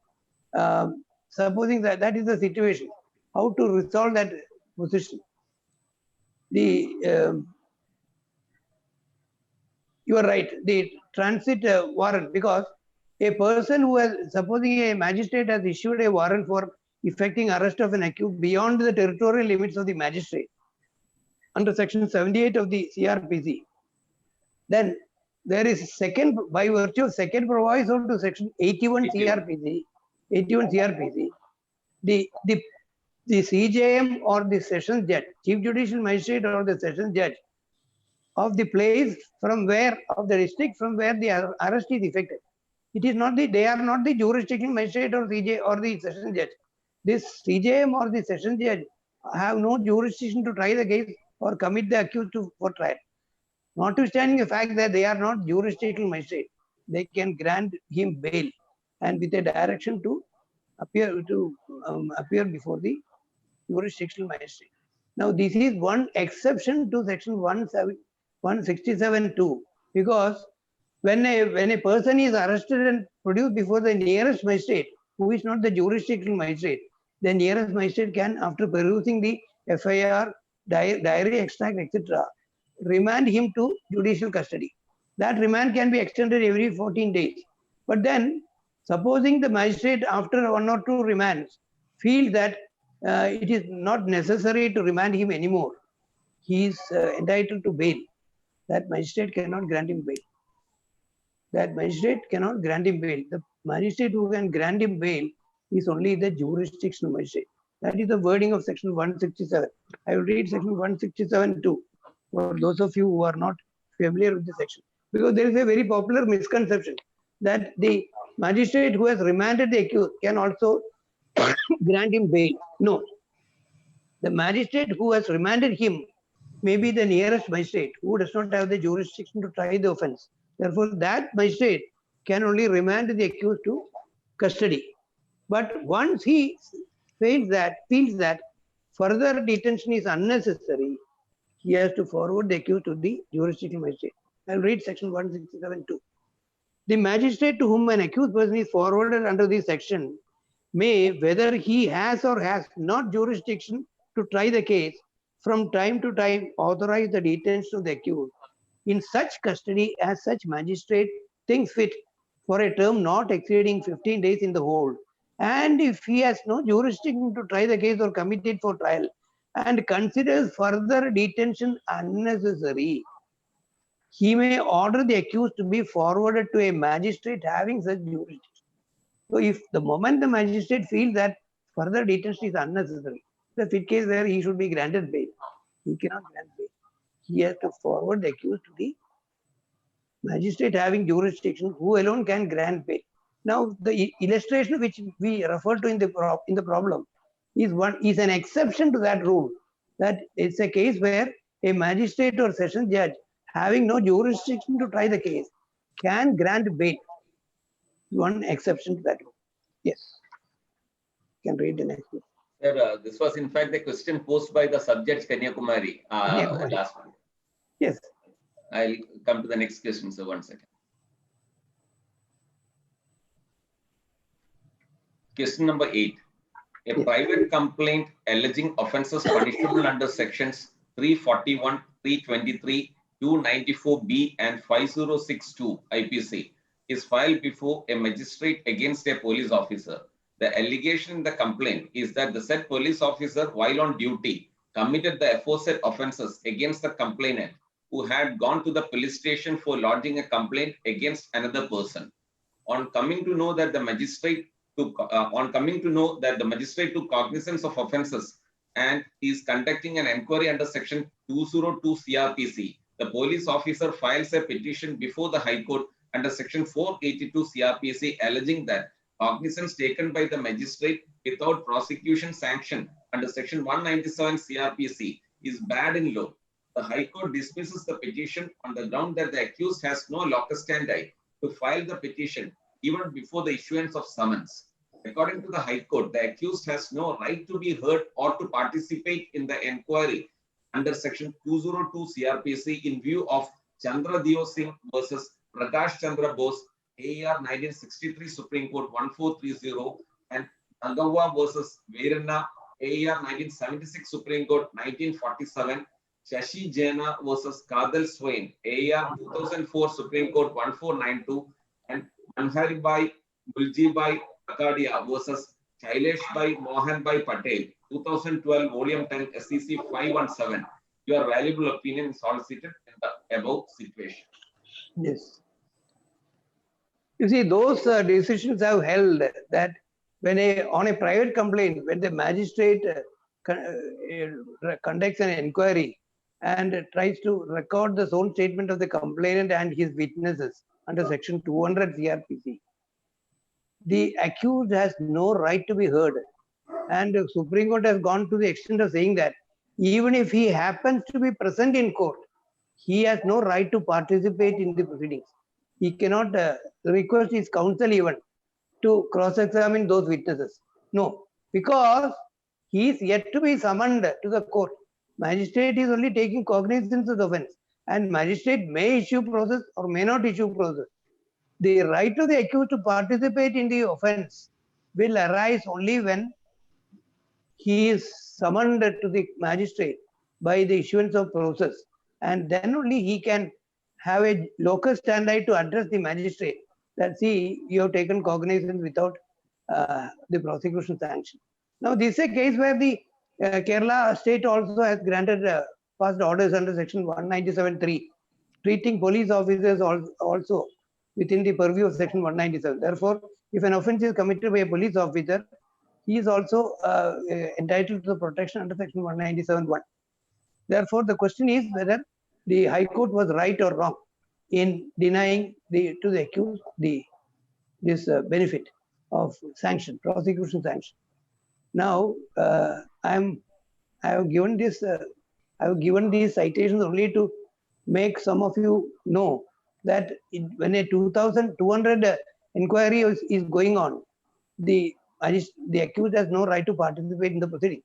Supposing that is the situation, how to resolve that position? You are right, the transit warrant, because a person who has, supposing a magistrate has issued a warrant for effecting arrest of an accused beyond the territorial limits of the magistrate under section 78 of the CRPC, then there is second, by virtue of second proviso to section 81 CRPC, 81 CRPC, the CJM or the session judge, chief judicial magistrate or the session judge of the place from where, of the district from where the arrest is effected. It is not the, they are not the jurisdictional magistrate or CJ or the session judge. This CJM or the session judge have no jurisdiction to try the case or commit the accused for trial. Notwithstanding the fact that they are not jurisdictional magistrate, they can grant him bail and with a direction to appear before the jurisdictional magistrate. Now, this is one exception to section 167(2), because when a person is arrested and produced before the nearest magistrate, who is not the jurisdictional magistrate, the nearest magistrate can, after perusing the FIR, diary extract, etc., remand him to judicial custody. That remand can be extended every 14 days. But then, supposing the magistrate after 1 or 2 remands feels that it is not necessary to remand him anymore, he is entitled to bail. That magistrate cannot grant him bail. That magistrate cannot grant him bail. The magistrate who can grant him bail is only the jurisdictional magistrate. That is the wording of section 167. I will read section 167(2) for those of you who are not familiar with the section. Because there is a very popular misconception that the magistrate who has remanded the accused can also grant him bail. No. The magistrate who has remanded him may be the nearest magistrate who does not have the jurisdiction to try the offense. Therefore, that magistrate can only remand the accused to custody. But once he feels that further detention is unnecessary, he has to forward the accused to the jurisdictional magistrate. I'll read section 167(2). The magistrate to whom an accused person is forwarded under this section may, whether he has or has not jurisdiction to try the case, from time to time authorize the detention of the accused in such custody as such magistrate thinks fit for a term not exceeding 15 days in the hold. And if he has no jurisdiction to try the case or commit it for trial and considers further detention unnecessary, he may order the accused to be forwarded to a magistrate having such jurisdiction. So if the moment the magistrate feels that further detention is unnecessary, the fit case where he should be granted bail, he cannot grant bail. He has to forward the accused to the magistrate having jurisdiction, who alone can grant bail. Now, the illustration which we refer to in the problem is an exception to that rule. That it's a case where a magistrate or session judge having no jurisdiction to try the case can grant bail. One exception to that rule. Yes. You can read the next one. Sir, this was in fact the question posed by the subject Kanyakumari. Last one. Yes. I'll come to the next question, sir. 1 second. Question number 8. A private complaint alleging offences punishable under sections 341, 323, 294B and 5062 IPC is filed before a magistrate against a police officer. The allegation in the complaint is that the said police officer, while on duty, committed the aforesaid offences against the complainant, who had gone to the police station for lodging a complaint against another person. On coming to know that the magistrate took cognizance of offences and is conducting an inquiry under section 202 CRPC, the police officer files a petition before the High Court under section 482 CRPC alleging that cognizance taken by the magistrate without prosecution sanction under section 197 CRPC is bad in law. The High Court dismisses the petition on the ground that the accused has no locus standi to file the petition even before the issuance of summons. According to the High Court, the accused has no right to be heard or to participate in the inquiry under section 202 CRPC in view of Chandra Deo Singh versus Prakash Chandra Bose, AR 1963 Supreme Court 1430, and Nagawa versus Veerana, AR 1976 Supreme Court 1947, Shashi Jaina versus Kadal Swain, AR 2004 Supreme Court 1492, and Manharibai Muljibai Akadia versus Shaileshbai Mohanbai Patel, 2012 Volume 10 SEC 517. Your valuable opinion is solicited in the above situation. Yes. You see, those decisions have held that when on a private complaint, when the magistrate conducts an inquiry and tries to record the sworn statement of the complainant and his witnesses under section 200 CRPC, the accused has no right to be heard. And the Supreme Court has gone to the extent of saying that even if he happens to be present in court, he has no right to participate in the proceedings. He cannot request his counsel even to cross-examine those witnesses. No, because he is yet to be summoned to the court. Magistrate is only taking cognizance of the offense, and magistrate may issue process or may not issue process. The right of the accused to participate in the offense will arise only when he is summoned to the magistrate by the issuance of process, and then only he can have a locus standi to address the magistrate that, see, you have taken cognizance without the prosecution sanction. Now, this is a case where the Kerala state also has granted past orders under section 197(3), treating police officers also within the purview of section 197. Therefore, if an offence is committed by a police officer, he is also entitled to the protection under section 197(1). Therefore, the question is whether the High Court was right or wrong in denying to the accused this benefit of sanction, prosecution sanction. Now, I have given this. I have given these citations only to make some of you know that when a 2,200 inquiry is going on, the accused has no right to participate in the proceedings.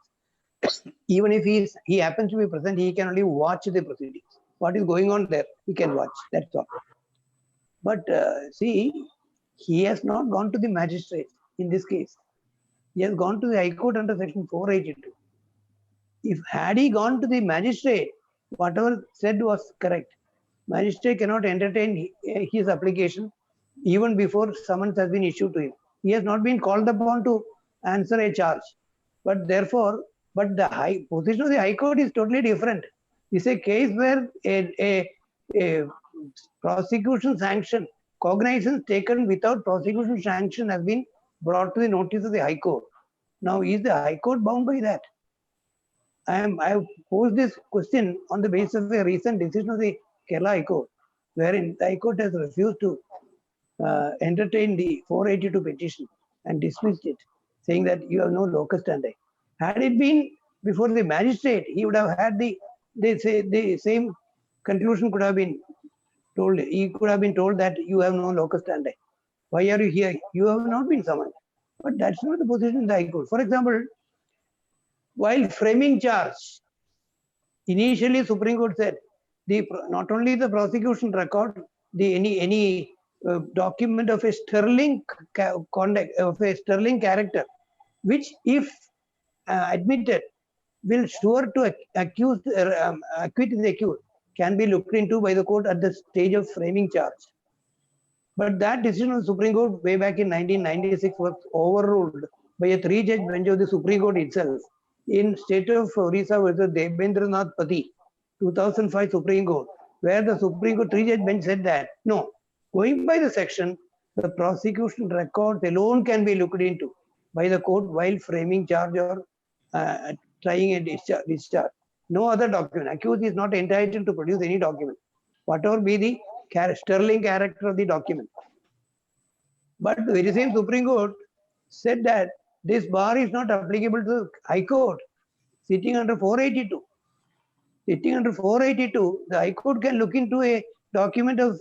Even if he happens to be present, he can only watch the proceedings. What is going on there, he can watch. That's all. But see, he has not gone to the magistrate in this case. He has gone to the High Court under section 482. If had he gone to the magistrate, whatever said was correct. Magistrate cannot entertain his application even before summons has been issued to him. He has not been called upon to answer a charge. But therefore, the position of the High Court is totally different. It's a case where a prosecution sanction, cognizance taken without prosecution sanction has been brought to the notice of the High Court. Now, is the High Court bound by that? I have posed this question on the basis of a recent decision of the Kerala High Court, wherein the High Court has refused to entertain the 482 petition and dismissed it, saying that you have no locus standi. Had it been before the magistrate, he would have had the same conclusion could have been told. He could have been told that you have no locus standi. Why are you here? You have not been summoned. But that's not the position in the High Court. For example, while framing charge, initially Supreme Court said not only the prosecution record, any document of a sterling conduct of a sterling character, which if admitted will sure to acquit the accused, can be looked into by the court at the stage of framing charge. But that decision of the Supreme Court way back in 1996 was overruled by a 3-judge bench of the Supreme Court itself in State of Orissa versus Debendranath Pati, 2005 Supreme Court, where the Supreme Court 3-judge bench said that no, going by the section, the prosecution records alone can be looked into by the court while framing charge or trying a discharge. No other document. Accused is not entitled to produce any document, whatever be the sterling character of the document. But the very same Supreme Court said that this bar is not applicable to High Court sitting under 482. Sitting under 482, the High Court can look into a document of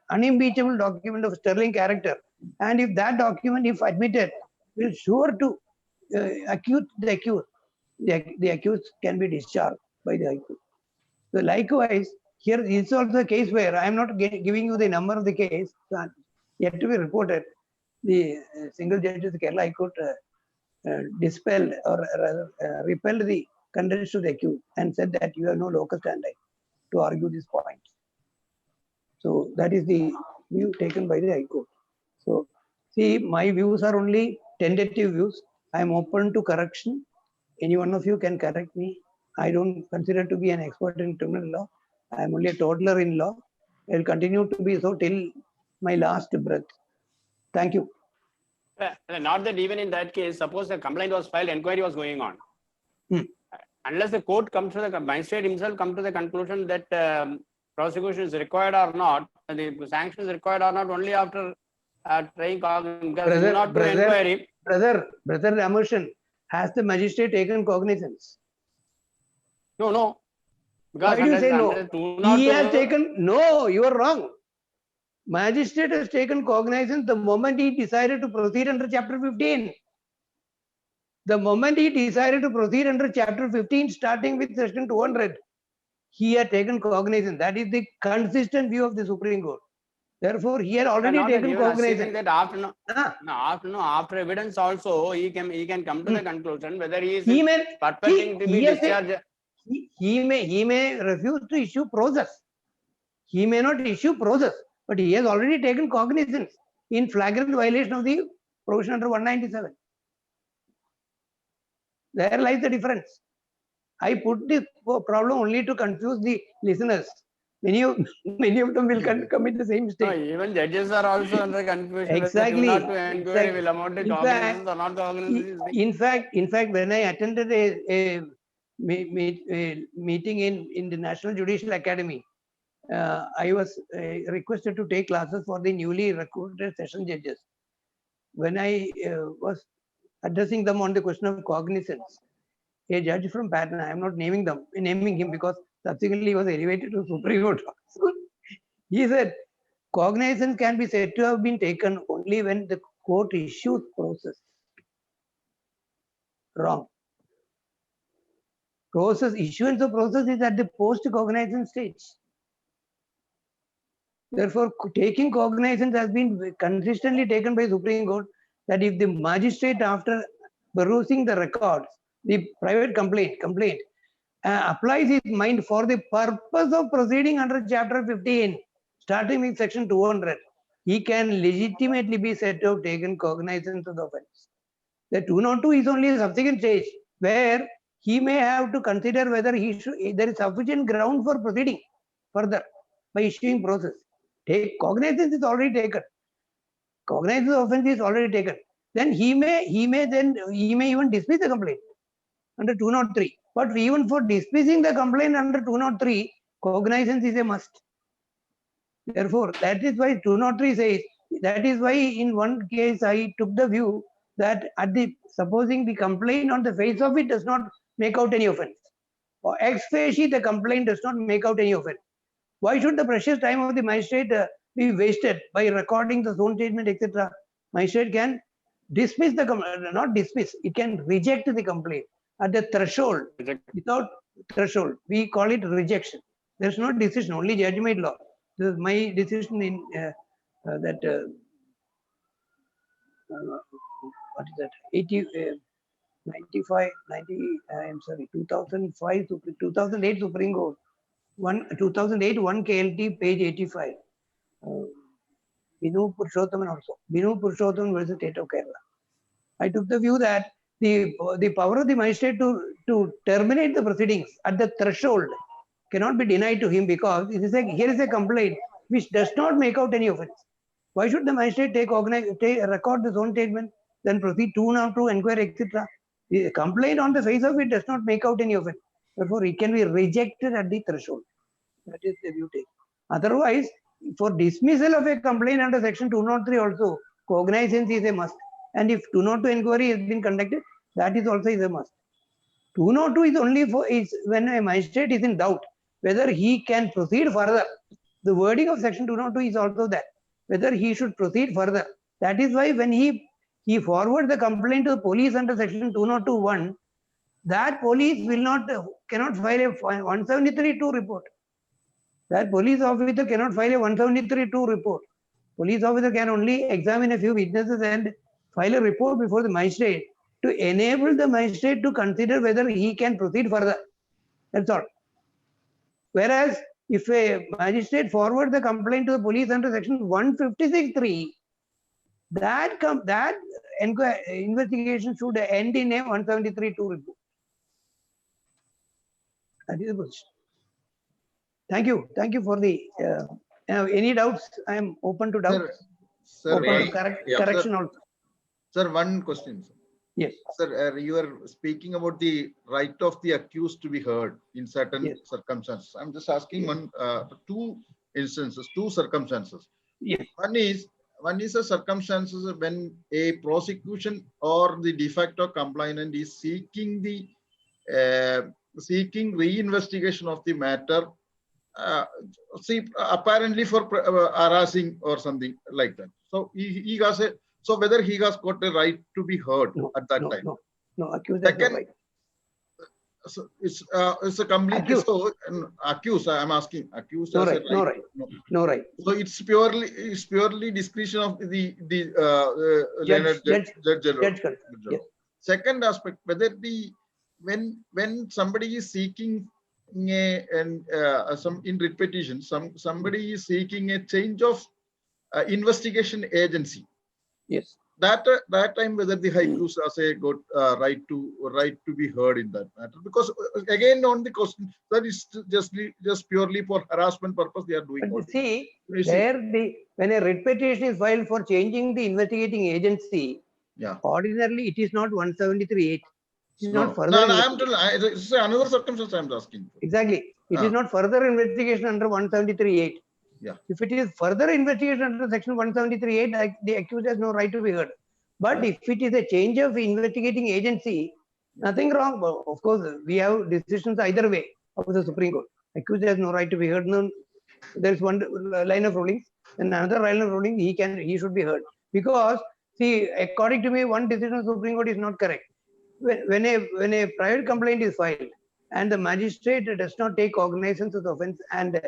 unimpeachable document of sterling character, and if that document, if admitted, will sure to accuse the accused, the accused can be discharged by the High Court. So likewise, here is also a case where I am not giving you the number of the case yet to be reported. The single judge of the Kerala High Court dispelled or rather repelled the contents of the accused and said that you have no locus standi to argue this point. So that is the view taken by the High Court. So see, my views are only tentative views. I am open to correction. Any one of you can correct me. I don't consider to be an expert in criminal law. I am only a toddler in law. I will continue to be so till my last breath. Thank you. Not that even in that case, suppose the complaint was filed, inquiry was going on. Hmm. Unless the court comes to the magistrate himself come to the conclusion that prosecution is required or not, the sanction is required or not, only after trying because do not do inquiry. Brother Ramosan, has the magistrate taken cognizance? No. Why do you say no? He has taken, no, you are wrong. Magistrate has taken cognizance the moment he decided to proceed under chapter 15. The moment he decided to proceed under chapter 15, starting with section 200, he had taken cognizance. That is the consistent view of the Supreme Court. Therefore, he had already taken cognizance. That after evidence also, he can come to the conclusion whether he is purporting to be discharged. He may refuse to issue process. He may not issue process, but he has already taken cognizance in flagrant violation of the provision under 197. There lies the difference. I put this problem only to confuse the listeners. Many of them will commit the same mistake. No, even judges are also under confusion. Exactly. Not to inquiry will amount to cognizance or not cognizance. In fact, when I attended a meeting in the National Judicial Academy, I was requested to take classes for the newly recruited session judges. When I was addressing them on the question of cognizance, a judge from Patna, I am not naming him because subsequently he was elevated to Supreme Court. He said, cognizance can be said to have been taken only when the court issues process. Wrong. Issuance of process is at the post-cognizance stage. Therefore, taking cognizance has been consistently taken by Supreme Court that if the magistrate, after perusing the records, the private complaint, applies his mind for the purpose of proceeding under chapter 15, starting with section 200, he can legitimately be said to have taken cognizance of the offense. The 202 is only a subsequent stage where he may have to consider whether there is sufficient ground for proceeding further by issuing process. Cognizance is already taken. Cognizance of offense is already taken. Then he may even dismiss the complaint under 203. But even for dismissing the complaint under 203, cognizance is a must. Therefore, that is why 203 says, that is why in one case I took the view that supposing the complaint on the face of it does not make out any offense, or ex facie the complaint does not make out any offense. Why should the precious time of the magistrate be wasted by recording the zone statement, etc.? Magistrate can dismiss the complaint, not dismiss, it can reject the complaint at the threshold. Without threshold, we call it rejection. There's no decision, only judgment law. This is my decision in what is that? 2008 Supreme Court. 2008 1 KLT page 85. Binu Purushothaman also. Binu Purushothaman versus State of Kerala. I took the view that the power of the magistrate to terminate the proceedings at the threshold cannot be denied to him because here is a complaint which does not make out any offense. Why should the magistrate record the zone statement, then proceed to inquiry, etc.? The complaint on the face of it does not make out any offense. Therefore, it can be rejected at the threshold. That is the view taken. Otherwise, for dismissal of a complaint under section 203 also, cognizance is a must. And if 202 inquiry has been conducted, that is also a must. 202 is only when a magistrate is in doubt whether he can proceed further. The wording of section 202 is also that, whether he should proceed further. That is why when he forwards the complaint to the police under section 202(1), that police cannot file a 173(2) report. That police officer cannot file a 173(2) report. Police officer can only examine a few witnesses and file a report before the magistrate to enable the magistrate to consider whether he can proceed further. That's all. Whereas if a magistrate forwards the complaint to the police under section 156(3), that investigation should end in a 173(2) report. That is the position. Thank you. Thank you for the any doubts. I am open to doubts. Sir, Open to correction also. Sir, one question. Sir. Yes. Sir, you are speaking about the right of the accused to be heard in certain Yes. circumstances. I'm just asking two instances, two circumstances. Yes. One is a circumstances when a prosecution or the de facto complainant is seeking the seeking reinvestigation of the matter, apparently for harassing or something like that. So he has a, so whether he has got a right to be heard No, at that no, time. no, accused has no Second, right. so it's a complete Accused. so accused. I'm asking accused No has right, a no right. right, no right. So it's purely discretion of the Leonard Judge Judge. can. Yes. Second aspect, whether the when somebody is seeking some in writ petition, somebody is seeking a change of investigation agency. Yes. That time whether the high court has a good right to be heard in that matter, because again on the question that is just purely for harassment purpose they are doing. But see, You see. there when a writ petition is filed for changing the investigating agency, Yeah. ordinarily it is not 173(8). It is No, not further. no, I'm telling. It's another circumstance I'm asking. Exactly. It is not further investigation under 173(8). Yeah. If it is further investigation under section 173(8), the accused has no right to be heard. But if it is a change of investigating agency, nothing wrong. But of course, we have decisions either way of the Supreme Court. Accused has no right to be heard. No, there is one line of rulings, and another line of ruling he should be heard. Because see, according to me, one decision of Supreme Court is not correct. When a private complaint is filed and the magistrate does not take cognizance of the offence and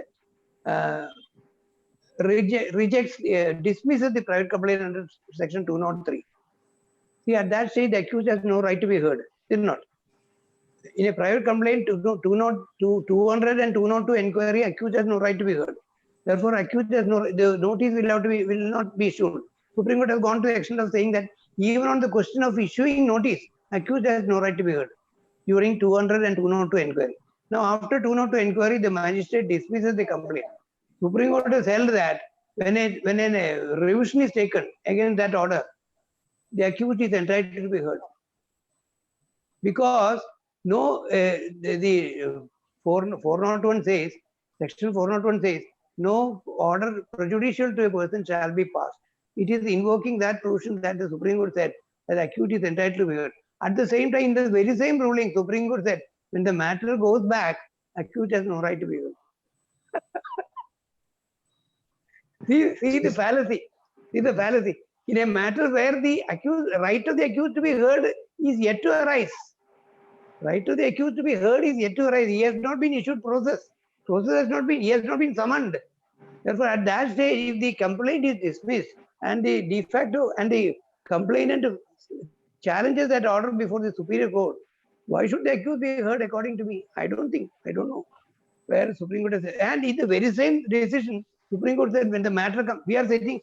dismisses the private complaint under section 203. See, at that stage, the accused has no right to be heard. Did not. In a private complaint, 200 and 202 inquiry, accused has no right to be heard. Therefore, accused has no. The notice will not be issued. Supreme Court has gone to the extent of saying that even on the question of issuing notice, accused has no right to be heard during 200 and 202 inquiry. Now, after 202 inquiry, the magistrate dismisses the complaint. Supreme Court has held that when a revision is taken against that order, the accused is entitled to be heard. Because the 401 says, section 401 says, no order prejudicial to a person shall be passed. It is invoking that provision that the Supreme Court said that the accused is entitled to be heard. At the same time, in the very same ruling, Supreme Court said, when the matter goes back, accused has no right to be heard. See the fallacy. See the fallacy. In a matter where the right of the accused to be heard is yet to arise. Right to the accused to be heard is yet to arise. He has not been issued process. He has not been summoned. Therefore, at that stage, if the complaint is dismissed and the de facto and the complainant challenges that order before the Superior Court, why should the accused be heard according to me? I don't know. Where Supreme Court has said, and in the very same decision, Supreme Court said when the matter comes, we are setting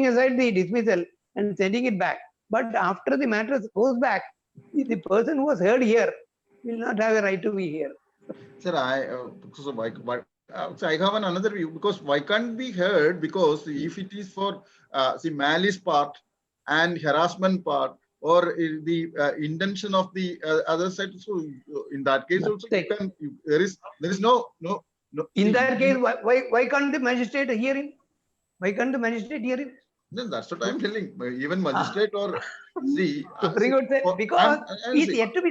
aside the dismissal and sending it back. But after the matter goes back, the person who was heard here will not have a right to be here. Sir, I have another view, because why can't be heard? Because if it is for the malice part and harassment part, or the intention of the other side, so in that case also there is no. In that case, why can't the magistrate hear him? Why can't the magistrate hear him? No, that's what I'm telling. Even magistrate or see. Supreme Court said, because he is yet to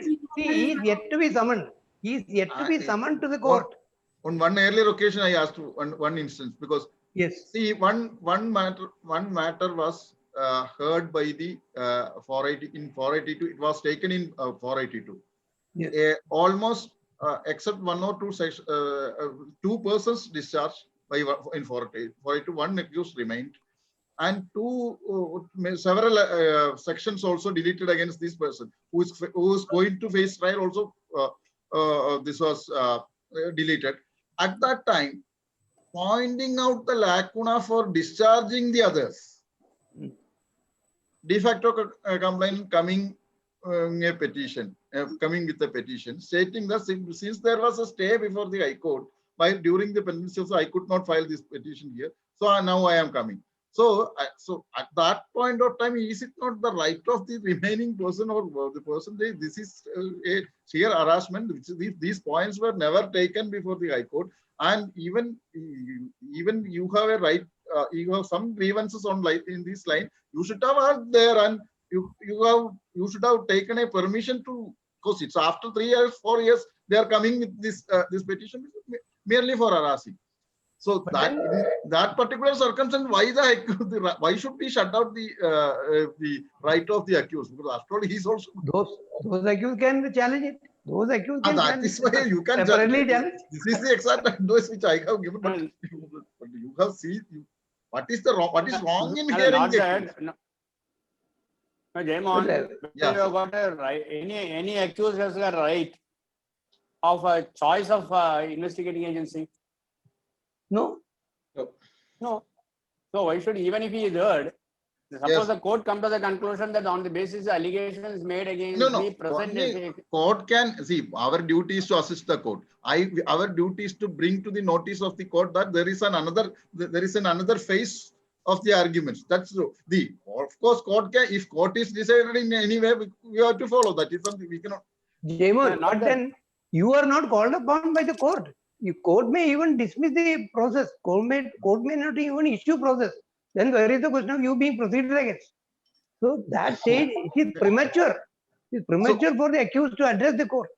be summoned. He is yet to be summoned to the court. On one earlier occasion, I asked one instance, because yes, see, one matter was heard by the 480 in 482. It was taken in 482. yes. Almost except one or two two persons discharged in 482. One accused remained, and several sections also deleted against this person who is going to face trial. Also, this was deleted at that time, pointing out the lacuna for discharging the others. De facto complaint coming a petition, coming with a petition stating that since there was a stay before the High Court, while during the pendency, so I could not file this petition here. So now I am coming. So, so at that point of time, is it not the right of the remaining person or the person? This is a sheer harassment. These points were never taken before the High Court, and even you have a right. You have some grievances on in this line. You should have asked there, and you should have taken a permission to, because it's after 3 years, 4 years they are coming with this this petition merely for harassing. So that particular circumstance, why should we shut out the right of the accused? Because after all, he's also those accused can challenge it. Those accused can that challenge is why you can separately challenge. This is the exact advice which I have given, but you have seen what is wrong in hearing Not the that. accused. No, Jaimon, Yeah, you have got a right. Any accused has a right of a choice of investigating agency. No, No. So why should, even if he is heard, suppose the court come to the conclusion that on the basis of allegations made against the present. Court can see, our duty is to assist the court. Our duty is to bring to the notice of the court that there is another phase of the arguments. That's true. Of course, court can, if court is decided in any way, we have to follow that. Is something we cannot. Jaimon, but then you are not called upon by the court. You court may even dismiss the process. Court may not even issue process. Then where is the question of you being proceeded against? So that stage it is premature. It is premature for the accused to address the court.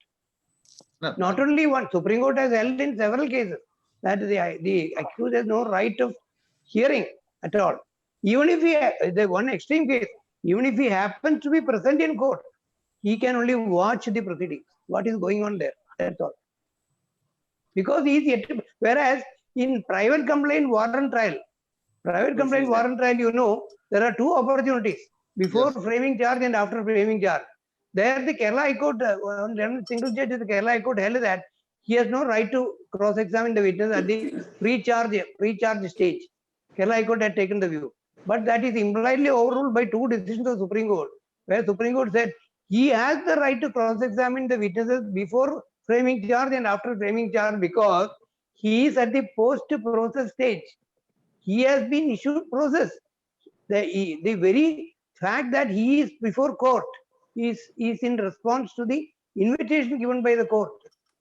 No. Not only one. Supreme Court has held in several cases that the accused has no right of hearing at all. Even if the one extreme case, even if he happens to be present in court, he can only watch the proceedings. What is going on there? That's all. Because he is yet to, whereas in private complaint warrant trial, you know, there are two opportunities before framing charge and after framing charge. There the Kerala High Court, single judge of the Kerala High Court held that he has no right to cross-examine the witness at the pre-charge stage. Kerala High Court had taken the view. But that is impliedly overruled by two decisions of Supreme Court, where Supreme Court said he has the right to cross-examine the witnesses before framing charge and after framing charge because he is at the post-process stage. He has been issued process. The very fact that he is before court is in response to the invitation given by the court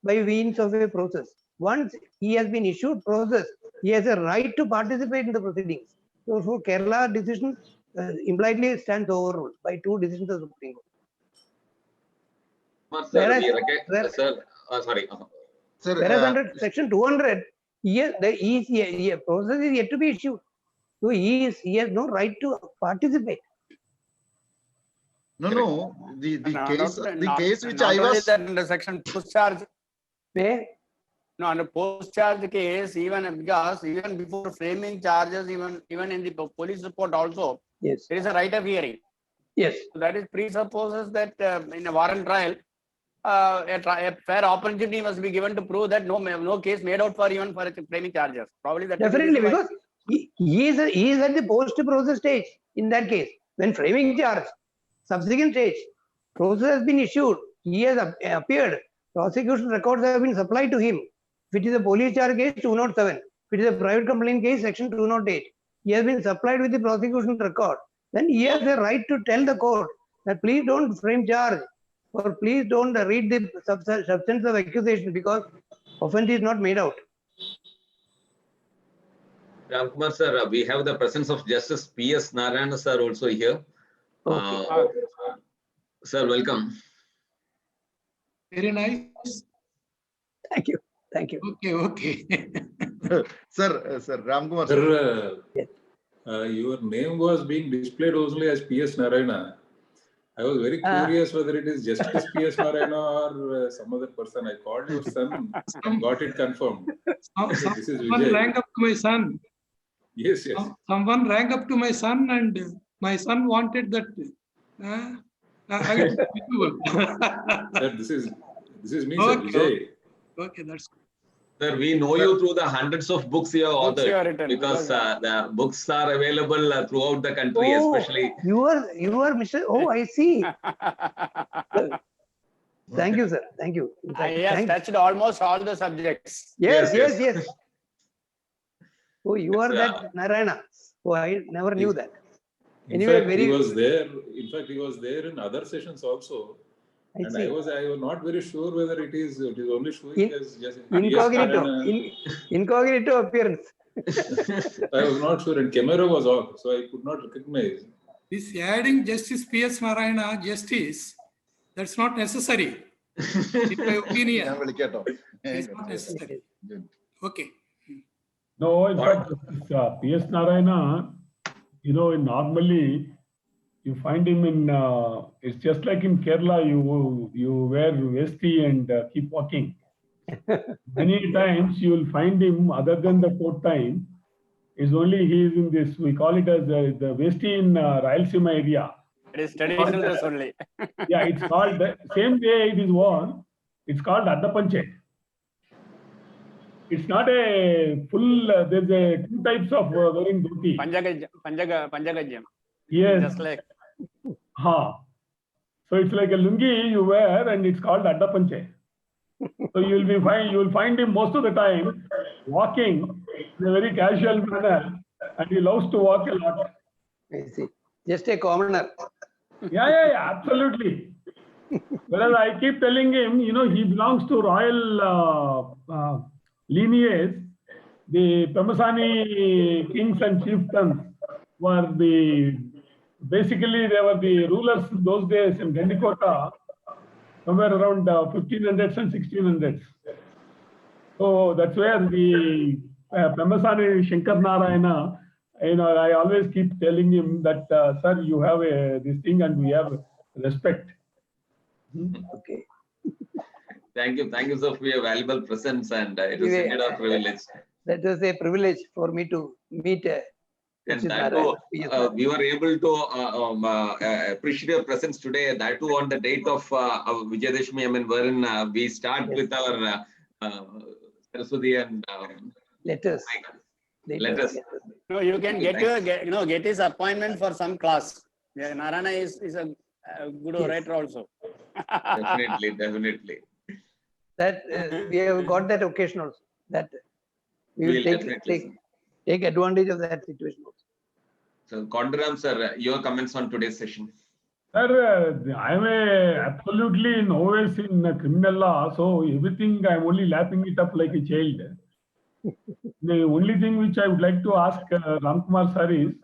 by means of a process. Once he has been issued process, he has a right to participate in the proceedings. So for Kerala decision impliedly stands overruled by two decisions of the Supreme Court. Whereas under section 200, the process is yet to be issued. So he has no right to participate. No. The case which I was that under section post-charge. Where? No, under post-charge case, even before framing charges, even in the police report also, Yes. there is a right of hearing. Yes. So that is presupposes that in a warrant trial, a fair opportunity must be given to prove that no case made out for even for framing charges. Probably that. Definitely, because he is at the post-process stage in that case. When framing charge, subsequent stage, process has been issued, he has appeared, prosecution records have been supplied to him. If it is a police charge case, 207. If it is a private complaint case, section 208. He has been supplied with the prosecution record. Then he has a right to tell the court that please don't frame charge or please don't read the substance of accusation because offense is not made out. Ramkumar sir, we have the presence of Justice P.S. Narayana sir also here. Okay. Sir, welcome. Very nice. Thank you. Thank you. Okay. Sir, Ramkumar sir. Sir, your name was being displayed only as P.S. Narayana. I was very curious whether it is Justice P.S. Narayana or some other person. I called your son and got it confirmed. This is Someone Vijay. rang up to my son. Yes. Someone rang up to my son and my son wanted that. I will tell you. Sir, this is me, Okay. sir, Vijay. Okay, that's good. Sir, we know you through the hundreds of books you have Books you have authored written, because because, the books are available throughout the country, especially. You are Mr. Oh, I see. Thank you, sir. Thank you. In fact, He has touched almost all the subjects. Yes. Yes. Oh, you are Yes, that Narayana. Oh, I never knew that. In Anyway, fact, very. he was there. In fact, he was there in other sessions also. I And see. I was not very sure whether it is only showing In- as just Incognito. PS Incognito appearance. I was not sure, and camera was off, so I could not recognize. This adding Justice P.S. Narayana, justice, that's not necessary. In my opinion, it's not necessary. Okay. No, in fact, P.S. Narayana, normally you find him in, it's just like in Kerala, you wear vesti and keep walking. Many times you will find him, other than the court time, is only he is in this, we call it as the vesti in Rayalaseema area. It is traditional dress only. Yeah, it's called, the same way it is worn, it's called Addapanche. It's not a full, there's two types of wearing dhoti. Panjagajam. Yes. Just like. So it's like a lungi you wear and it's called Addapanche. So you will find him most of the time walking in a very casual manner, and he loves to walk a lot. I see. Just a commoner. Yeah, absolutely. Whereas I keep telling him, he belongs to royal lineage. The Pemasani kings and chieftains were basically they were the rulers in those days in Gandikota, somewhere around 1500s and 1600s. So that's where the Pemasani Shankar Narayana, I always keep telling him that, sir, you have this thing and we have respect. Okay. Thank you, sir, for your valuable presence, and it was indeed a privilege. That was a privilege for me to meet. And that too, we were able to appreciate your presence today. That too on the date of Vijayadashmi, wherein we start with our Saraswati and letters. Letters. No, you can get his appointment for some class. Yeah, Narayana is a good orator also. Definitely. That we have got that occasion also. That we will take advantage of that situation also. So, Kondaram sir, your comments on today's session. Sir, I am absolutely novice in criminal law, so everything I am only lapping it up like a child. The only thing which I would like to ask Ramkumar sir is,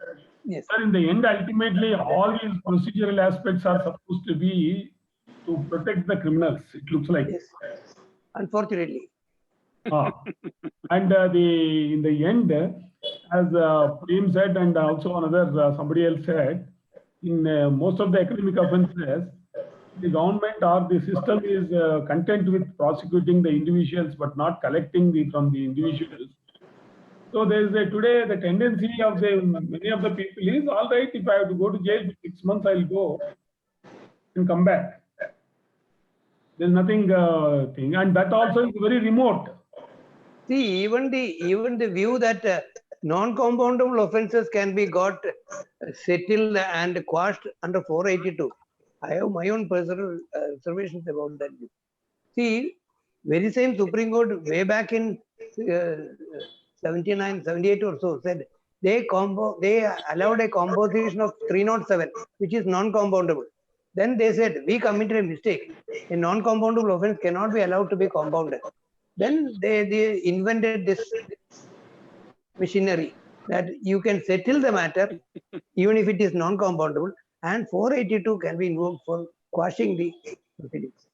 yes, sir, in the end, ultimately, all these procedural aspects are supposed to be to protect the criminals. It looks like. Yes. Unfortunately. And in the end, as Prem said, and also another somebody else said, in most of the academic offences, the government or the system is content with prosecuting the individuals but not collecting from the individuals. So there is today the tendency of many of the people is, all right, if I have to go to jail for 6 months, I'll go and come back. There's nothing thing, and that also is very remote. See, even the view that non-compoundable offences can be got settled and quashed under 482. I have my own personal observations about that view. See, very same Supreme Court way back in 79, 78 or so said they allowed a composition of 307, which is non-compoundable. Then they said we committed a mistake. A non-compoundable offence cannot be allowed to be compounded. Then they invented this machinery that you can settle the matter even if it is non-compoundable, and 482 can be invoked for quashing the proceedings.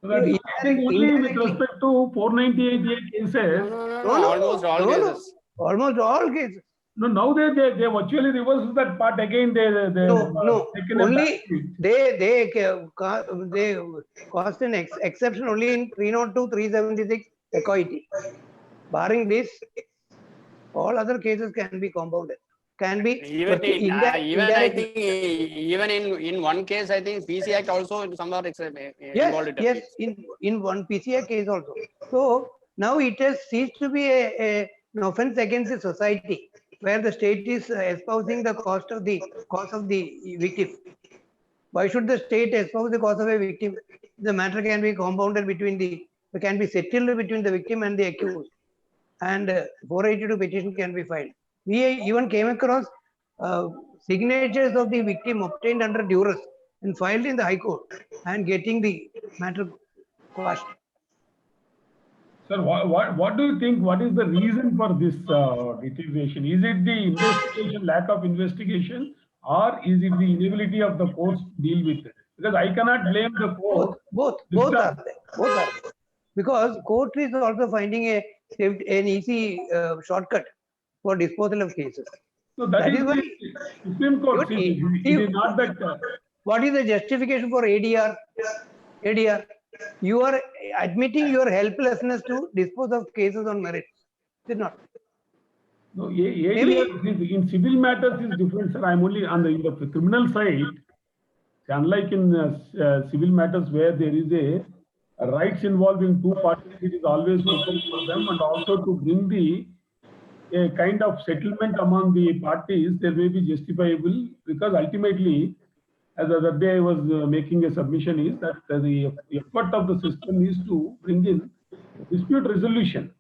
So that only with respect to 498A cases. Almost all cases. Almost all cases. No, now they virtually reversed that part again. No. Only they caused an exception only in 302, 376 equity. Barring this, all other cases can be compounded. Can be even I think even in one case, I think PC Act also somewhat involved. Yes, in one PC case also. So now it has ceased to be an offense against the society, where the state is espousing the cause of the victim. Why should the state espouse the cause of a victim? The matter can be compounded can be settled between the victim and the accused, and 482 petition can be filed. We even came across signatures of the victim obtained under duress and filed in the High Court and getting the matter quashed. Sir, what do you think? What is the reason for this deterioration? Is it the investigation, lack of investigation, or is it the inability of the courts to deal with it? Because I cannot blame the court. Both are there. Both are there. Because court is also finding an easy shortcut for disposal of cases. So that is why Supreme Court. It is not that. What is the justification for ADR? ADR. You are admitting your helplessness to dispose of cases on merits. Is it not? No, ADR in civil matters is different, sir. I'm only on the criminal side. Unlike in civil matters where there is a rights involving two parties, it is always open for them, and also to bring a kind of settlement among the parties, there may be justifiable, because ultimately, as the other day I was making a submission, is that the effort of the system is to bring in dispute resolution.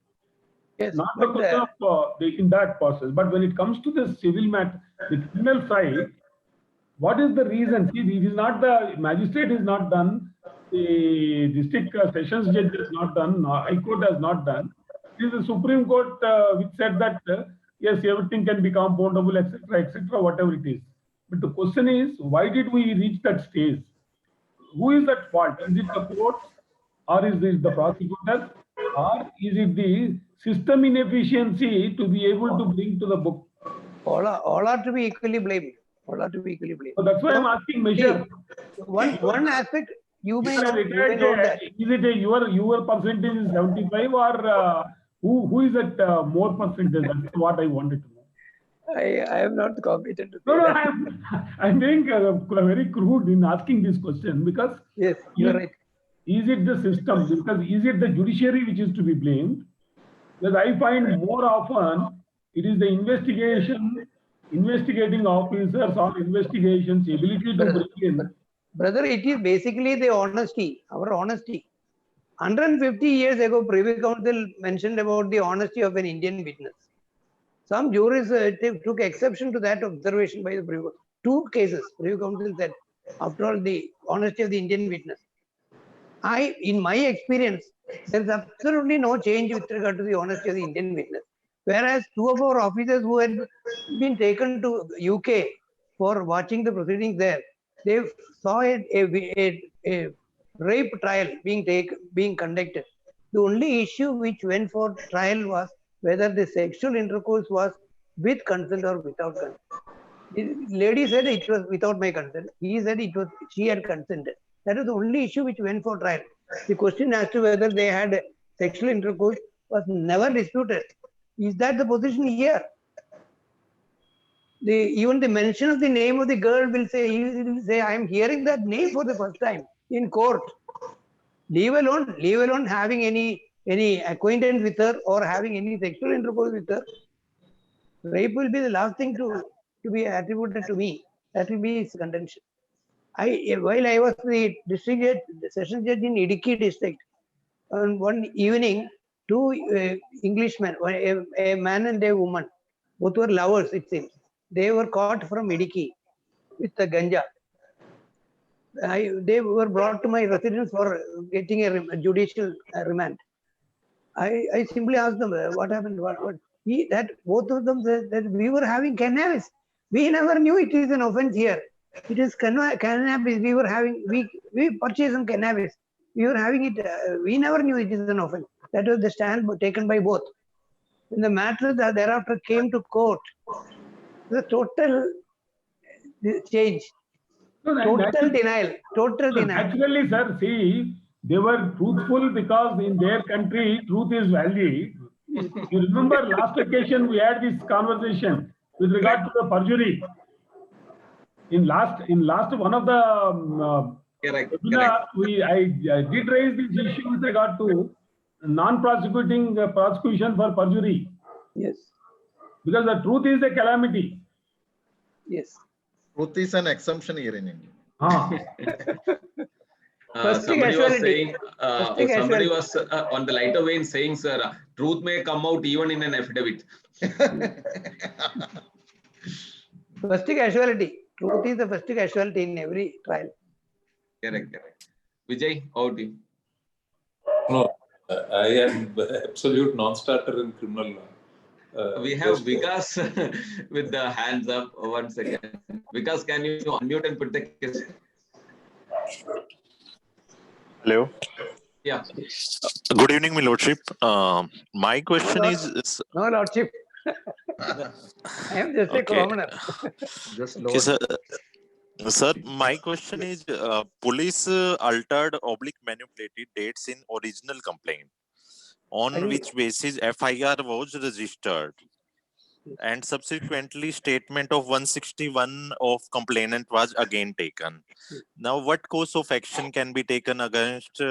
Yes, not the question of in that process. But when it comes to the civil matter, the criminal side, what is the reason? See, it is not the magistrate is not done, the district sessions judge is not done, High Court has not done. It is the Supreme Court which said that yes, everything can be compoundable, etc., whatever it is. But the question is, why did we reach that stage? Who is at fault? Is it the courts, or is this the prosecutor, or is it the system inefficiency to be able to bring to the book? All are to be equally blamed. All are to be equally blamed. So that's why I'm asking measure. One aspect you may know. Is it your percentage is 75, or who is at more percentage? That's what I wanted to know. I am not competent to say No, that. I'm being very crude in asking this question, because yes, you're right. Is it the system? Because is it the judiciary which is to be blamed? Because I find more often it is the investigating officers or investigations ability to bring in. Brother, it is basically the honesty, our honesty. 150 years ago, Privy Council mentioned about the honesty of an Indian witness. Some juries took exception to that observation by the Privy Council. 2 cases, Privy Council said, after all, the honesty of the Indian witness. In my experience, there is absolutely no change with regard to the honesty of the Indian witness. Whereas 2 of our officers who had been taken to UK for watching the proceedings there, they saw a rape trial being conducted. The only issue which went for trial was whether the sexual intercourse was with consent or without consent. The lady said it was without my consent. He said she had consented. That is the only issue which went for trial. The question as to whether they had sexual intercourse was never disputed. Is that the position here? Even the mention of the name of the girl will say, I am hearing that name for the first time in court. Leave alone having any acquaintance with her or having any sexual intercourse with her. Rape will be the last thing to be attributed to me. That will be his contention. While I was the session judge in Idukki district, on one evening, 2 Englishmen, a man and a woman, both were lovers, it seems. They were caught from Idukki with the ganja. They were brought to my residence for getting a judicial remand. I simply asked them, what happened? Both of them said that we were having cannabis. We never knew it is an offense here. It is cannabis. We purchased some cannabis. We were having it. We never knew it is an offense. That was the stand taken by both. When the matter thereafter came to court, the total change, total denial. Actually, sir, see, they were truthful because in their country, truth is valid. You remember last occasion we had this conversation with regard to the perjury. In last one of the I did raise this issue with regard to non-prosecuting prosecution for perjury. Yes. Because the truth is a calamity. Yes. Truth is an exemption here in India. Somebody was saying, somebody was on the lighter vein saying, sir, truth may come out even in an affidavit. First casualty. Truth is the first casualty in every trial. Correct. Vijay, out to you. No, I am absolute non-starter in criminal law. We have just, Vikas with the hands up. 1 second. Vikas, can you unmute and put the question? Hello. Yeah. Good evening, my lordship. My question No, is No, Lordship. I am just a okay. commoner. Just Okay, lower. sir, my question is police altered oblique manipulated dates in original complaint, on I think- which basis FIR was registered, and subsequently statement of 161 of complainant was again taken. Now, what course of action can be taken against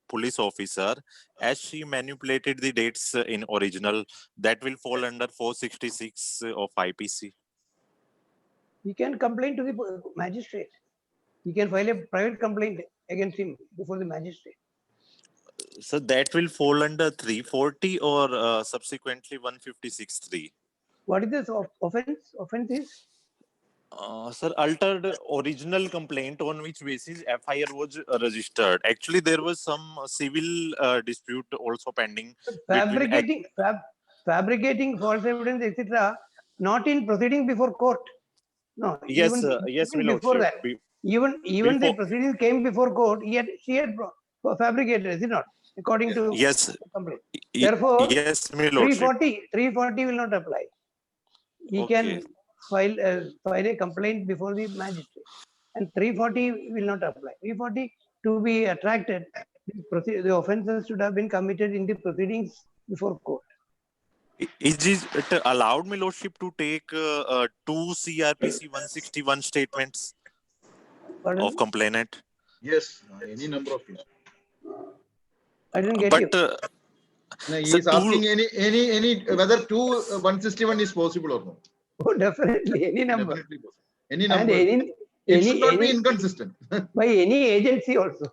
police officer as she manipulated the dates in original? That will fall under 466 of IPC. He can complain to the magistrate. He can file a private complaint against him before the magistrate. So that will fall under 340 or subsequently 156(3). What is this offense? Offense is? Sir, altered original complaint on which basis FIR was registered. Actually, there was some civil dispute also pending. Fabricating false evidence, etc. Not in proceeding before court. No. Yes, yes, my before lordship. that. Even the proceedings came before court. She had fabricated, is it not? According to yes, complaint. Therefore, yes, my lordship. 340 will not apply. He can file a complaint before the magistrate, and 340 will not apply. 340 to be attracted, the offences should have been committed in the proceedings before court. Is it allowed, my lordship, to take two CRPC 161 statements of complainant? Yes, any number of things. I didn't get you. No, he is asking any whether 161 is possible or not. Oh, definitely any number. Definitely possible. Any number. It should not be inconsistent. By any agency also.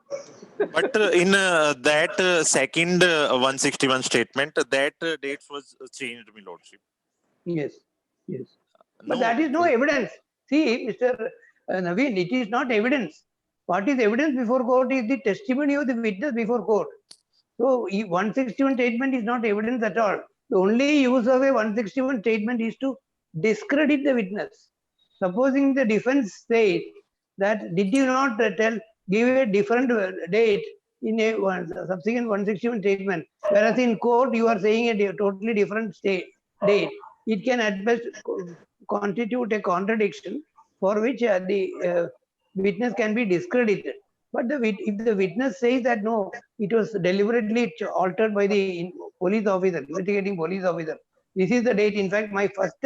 But in that second 161 statement, that date was changed, my lordship. Yes. But that is no evidence. See, Mr. Naveen, it is not evidence. What is evidence before court is the testimony of the witness before court. So, 161 statement is not evidence at all. The only use of a 161 statement is to discredit the witness. Supposing the defense says that did you not give a different date in a subsequent 161 statement, whereas in court you are saying a totally different date, it can at best constitute a contradiction for which the witness can be discredited. But if the witness says that no, it was deliberately altered by the police officer, investigating police officer, this is the date. In fact, my first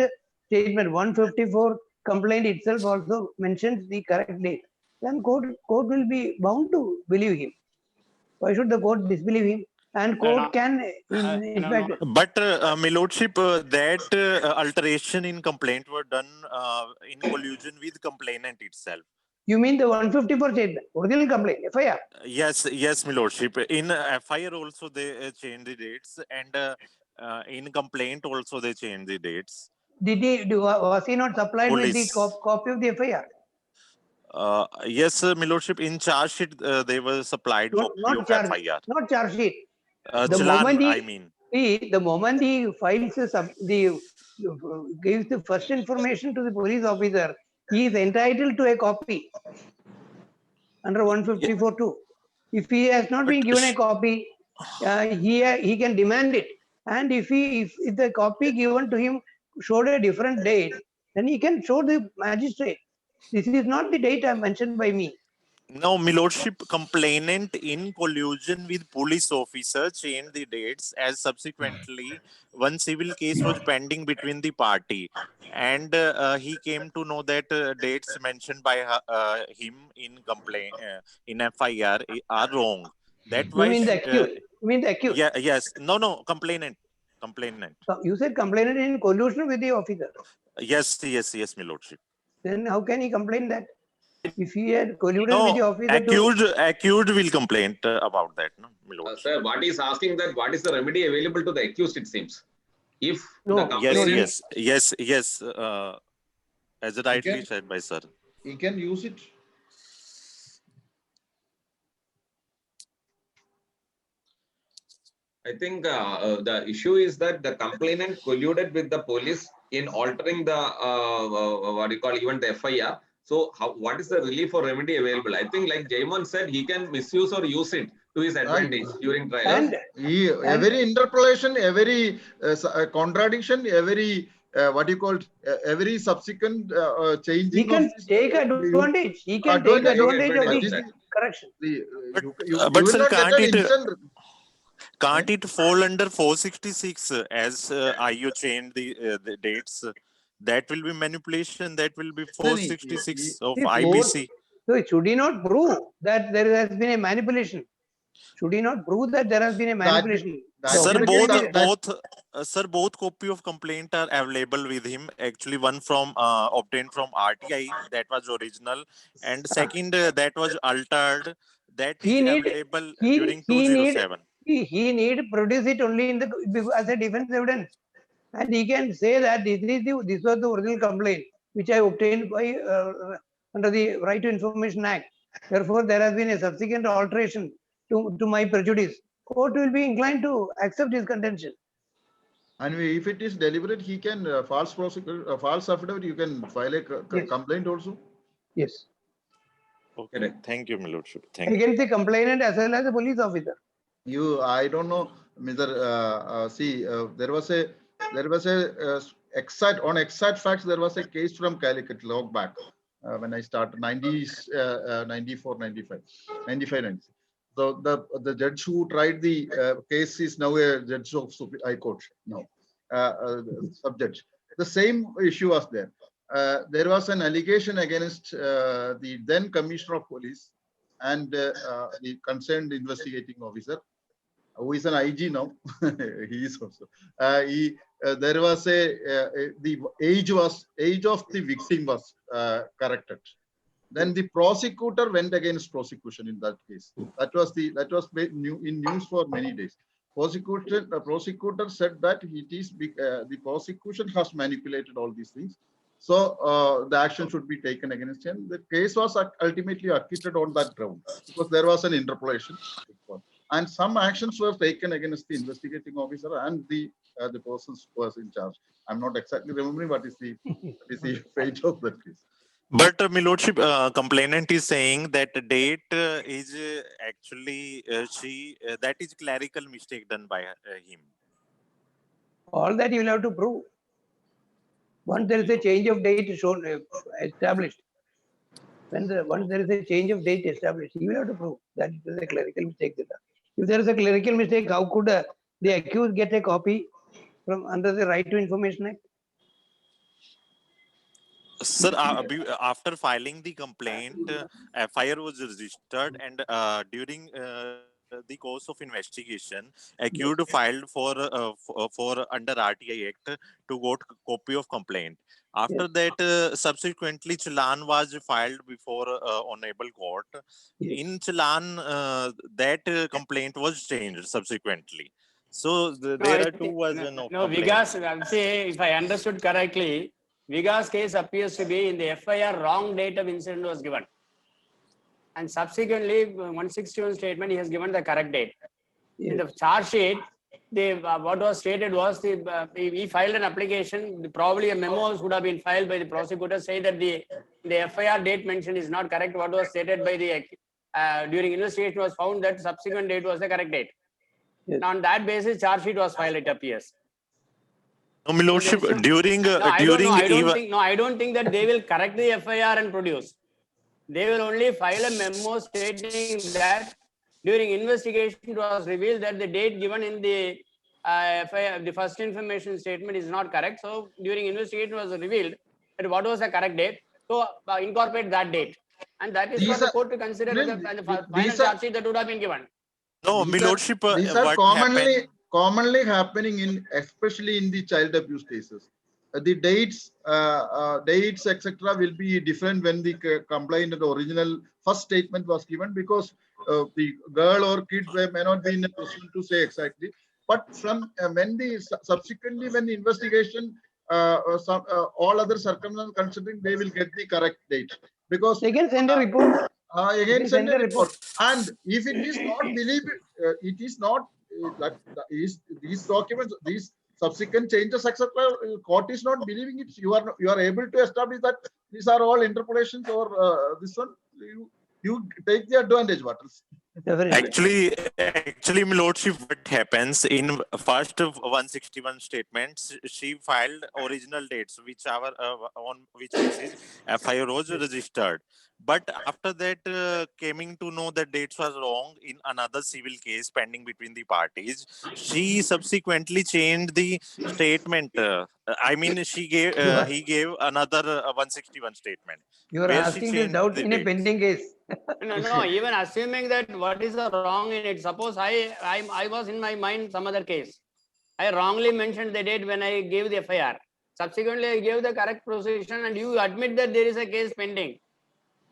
statement 154 complaint itself also mentions the correct date. Then court will be bound to believe him. Why should the court disbelieve him? And court can, in fact. But my lordship, that alteration in complaint were done in collusion with complainant itself. You mean the 154 statement, original complaint, FIR? Yes, my lordship. In FIR also they changed the dates, and in complaint also they changed the dates. Was he not supplied with the copy of the FIR? Yes, my lordship. In charge sheet, they were supplied copy of FIR. Not charge sheet. The moment he files gives the first information to the police officer, he is entitled to a copy under 154(2). If he has not been given a copy, he can demand it. And if the copy given to him showed a different date, then he can show the magistrate. This is not the date mentioned by me. No, my lordship, complainant in collusion with police officer changed the dates as subsequently one civil case was pending between the party, and he came to know that dates mentioned by him in complaint in FIR are wrong. That You mean the accused? You mean the accused? Yeah, yes. No, complainant. You said complainant in collusion with the officer. Yes, my lordship. Then how can he complain that? If he had colluded with the officer, accused will complain about that. No, my lordship. Sir, what is asking that? What is the remedy available to the accused? It seems, if yes. as rightly said by sir. He can use it. I think the issue is that the complainant colluded with the police in altering the what do you call even the FIR. So what is the relief or remedy available? I think like Jaiman said, he can misuse or use it to his advantage during trial. And Every interpolation, every contradiction, every what you call every subsequent changing. he can take advantage. He can take advantage of the correction. But sir, can't it fall under 466 as IO changed the dates? That will be manipulation. That will be 466 of IBC. So should he not prove that there has been a manipulation? Should he not prove that there has been a manipulation? Sir, both copy of complaint are available with him. Actually, one from obtained from RTI, that was original, and second that was altered. That is available during 207. He need produce it only in the as a defense evidence, and he can say that this was the original complaint which I obtained by under the Right to Information Act. Therefore, there has been a subsequent alteration to my prejudice. Court will be inclined to accept his contention. And if it is deliberate, he can false affidavit. You can file a complaint also. Yes. Okay. Thank you, my lordship. Thank you. Against the complainant as well as the police officer. I don't know, Mr. There was a exact facts. There was a case from Calicut long back when I started 90s, 94, 95, 96. So the judge who tried the case is now a judge of High Court now, subject. The same issue was there. There was an allegation against the then Commissioner of Police and the concerned investigating officer, who is an IG now. He is also. There was the age of the victim was corrected. Then the prosecutor went against prosecution in that case. That was in news for many days. The prosecutor said that it is the prosecution has manipulated all these things. So the action should be taken against him. The case was ultimately acquitted on that ground because there was an interpolation, and some actions were taken against the investigating officer and the person who was in charge. I'm not exactly remembering what is the fate of that case. But my lordship, complainant is saying that the date is actually that is clerical mistake done by him. All that you will have to prove. Once there is a change of date shown established, once there is a change of date established, you will have to prove that it is a clerical mistake. If there is a clerical mistake, how could the accused get a copy from under the Right to Information Act? Sir, after filing the complaint, FIR was registered, and during the course of investigation, accused filed for under RTI Act to got copy of complaint. After that, subsequently, challan was filed before honorable court. In challan, that complaint was changed subsequently. So there are two versions of complaint. Vigas, I'll say, if I understood correctly, Vigas case appears to be in the FIR wrong date of incident was given. And subsequently, 161 statement, he has given the correct date. Yes. In the charge sheet, what was stated was he filed an application. Probably a memo would have been filed by the prosecutor saying that the FIR date mentioned is not correct. What was stated by the during investigation was found that subsequent date was the correct date. Yes. Now on that basis, charge sheet was filed. It appears. No, my lordship, I don't think that they will correct the FIR and produce. They will only file a memo stating that during investigation it was revealed that the date given in the FIR, the first information statement is not correct. So during investigation it was revealed that what was the correct date. So incorporate that date. And that is for the court to consider the final charge sheet that would have been given. No, my lordship, these are commonly happening especially in the child abuse cases. The dates, etc., will be different when the complaint, the original first statement was given, because the girl or kid may not be in a position to say exactly. But from when subsequently when the investigation all other circumstances considering, they will get the correct date. Because They can send a report. again send a report. And if it is not believed, it is not these documents, these subsequent changes, etc. Court is not believing it. You are able to establish that these are all interpolations or this one. You take the advantage. What else? Actually, my lordship, what happens in first of 161 statements, she filed original dates, which on which basis FIR was registered. But after that, coming to know that dates was wrong in another civil case pending between the parties, she subsequently changed the statement. I mean, he gave another 161 statement. You are where she asking this changed doubt the in a dates. pending case. No, even assuming that what is the wrong in it. Suppose I was in my mind some other case. I wrongly mentioned the date when I gave the FIR. Subsequently, I gave the correct position and you admit that there is a case pending.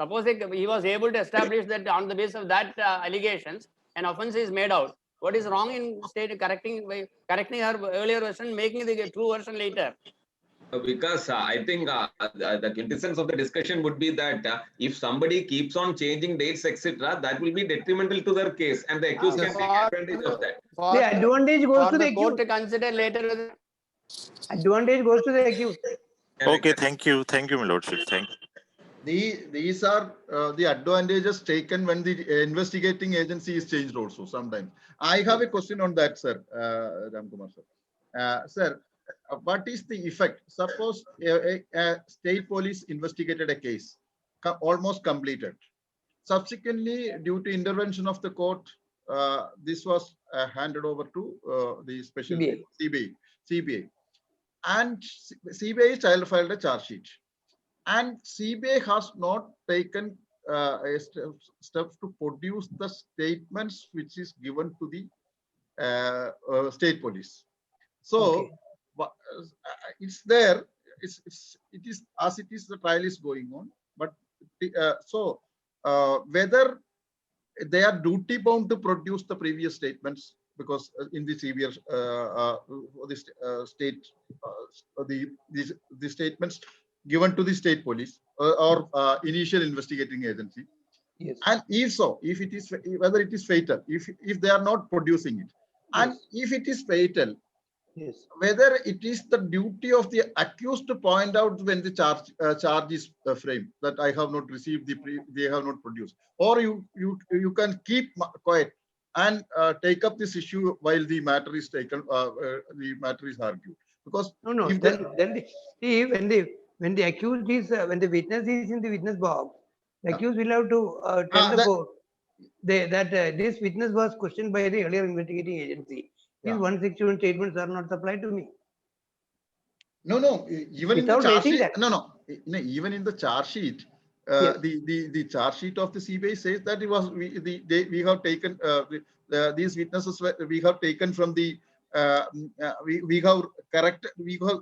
Suppose he was able to establish that on the basis of that allegations, an offense is made out. What is wrong in correcting her earlier version, making the true version later? Because I think the quintessence of the discussion would be that if somebody keeps on changing dates, etc., that will be detrimental to their case, and the accused can take advantage of that. The advantage goes to the court accused. to consider later. Advantage goes to the accused. Okay, thank you, my lordship. Thank you. These are the advantages taken when the investigating agency is changed also sometimes. I have a question on that, sir, Ramkumar sir. Sir, what is the effect? Suppose a state police investigated a case, almost completed. Subsequently, due to intervention of the court, this was handed over to the special CBI. And CBI filed a charge sheet. And CBI has not taken steps to produce the statements which is given to the state police. So it's there. It is as it is. The trial is going on. But whether they are duty bound to produce the previous statements, because in the CBI the statements given to the state police or initial investigating agency. Yes. And if so, if it is, whether it is fatal, if they are not producing it, and if it is fatal, yes, whether it is the duty of the accused to point out when the charge is framed that I have not received they have not produced, or you can keep quiet and take up this issue while the matter is taken, the matter is argued. Because no, when the accused is when the witness is in the witness box, the accused will have to tell the court that this witness was questioned by the earlier investigating agency. These 161 statements are not supplied to me. No. Even in the charge sheet, even in the charge sheet, the charge sheet of the CBI says that it was we have taken these witnesses we have taken from the we have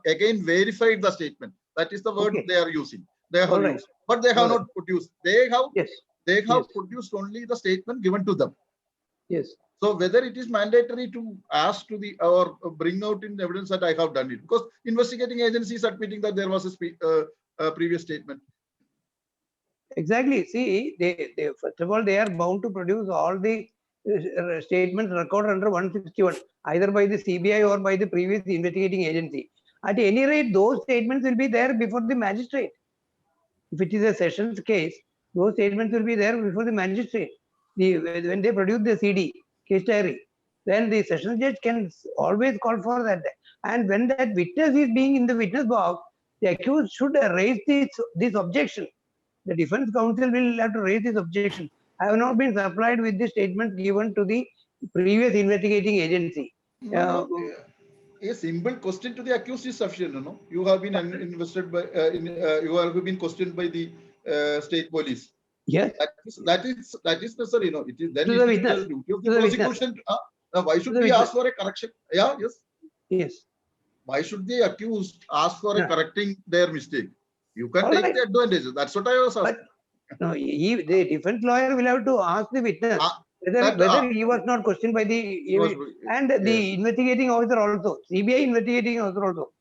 again verified the statement. That is the word they are using. They have used, but they have not produced. They have produced only the statement given to them. Yes. So whether it is mandatory to ask to the or bring out in evidence that I have done it, because investigating agency is admitting that there was a previous statement. Exactly. See, they first of all, they are bound to produce all the statements recorded under 161, either by the CBI or by the previous investigating agency. At any rate, those statements will be there before the magistrate. If it is a sessions case, those statements will be there before the magistrate. When they produce the CD, case diary, then the sessions judge can always call for that. And when that witness is being in the witness box, the accused should raise this objection. The defense counsel will have to raise this objection. I have not been supplied with the statement given to the previous investigating agency. A simple question to the accused is sufficient. No, you have been invested by you have been questioned by the state police. Yes, that is necessary. No, it is then to it the is witness. the duty of the prosecution. Why should we ask for a correction? Yeah, yes. Yes. Why should the accused ask for a correcting their mistake? You can take the advantage. That's what I was asking. No, the defense lawyer will have to ask the witness whether he was not questioned by the and the investigating officer also, CBI investigating officer also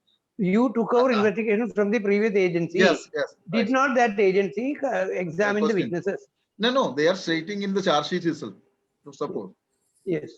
you took over investigation from the previous agency. Yes, yes. Did not that agency examine the question. witnesses? No, they are stating in the charge sheet itself. To suppose. Yes.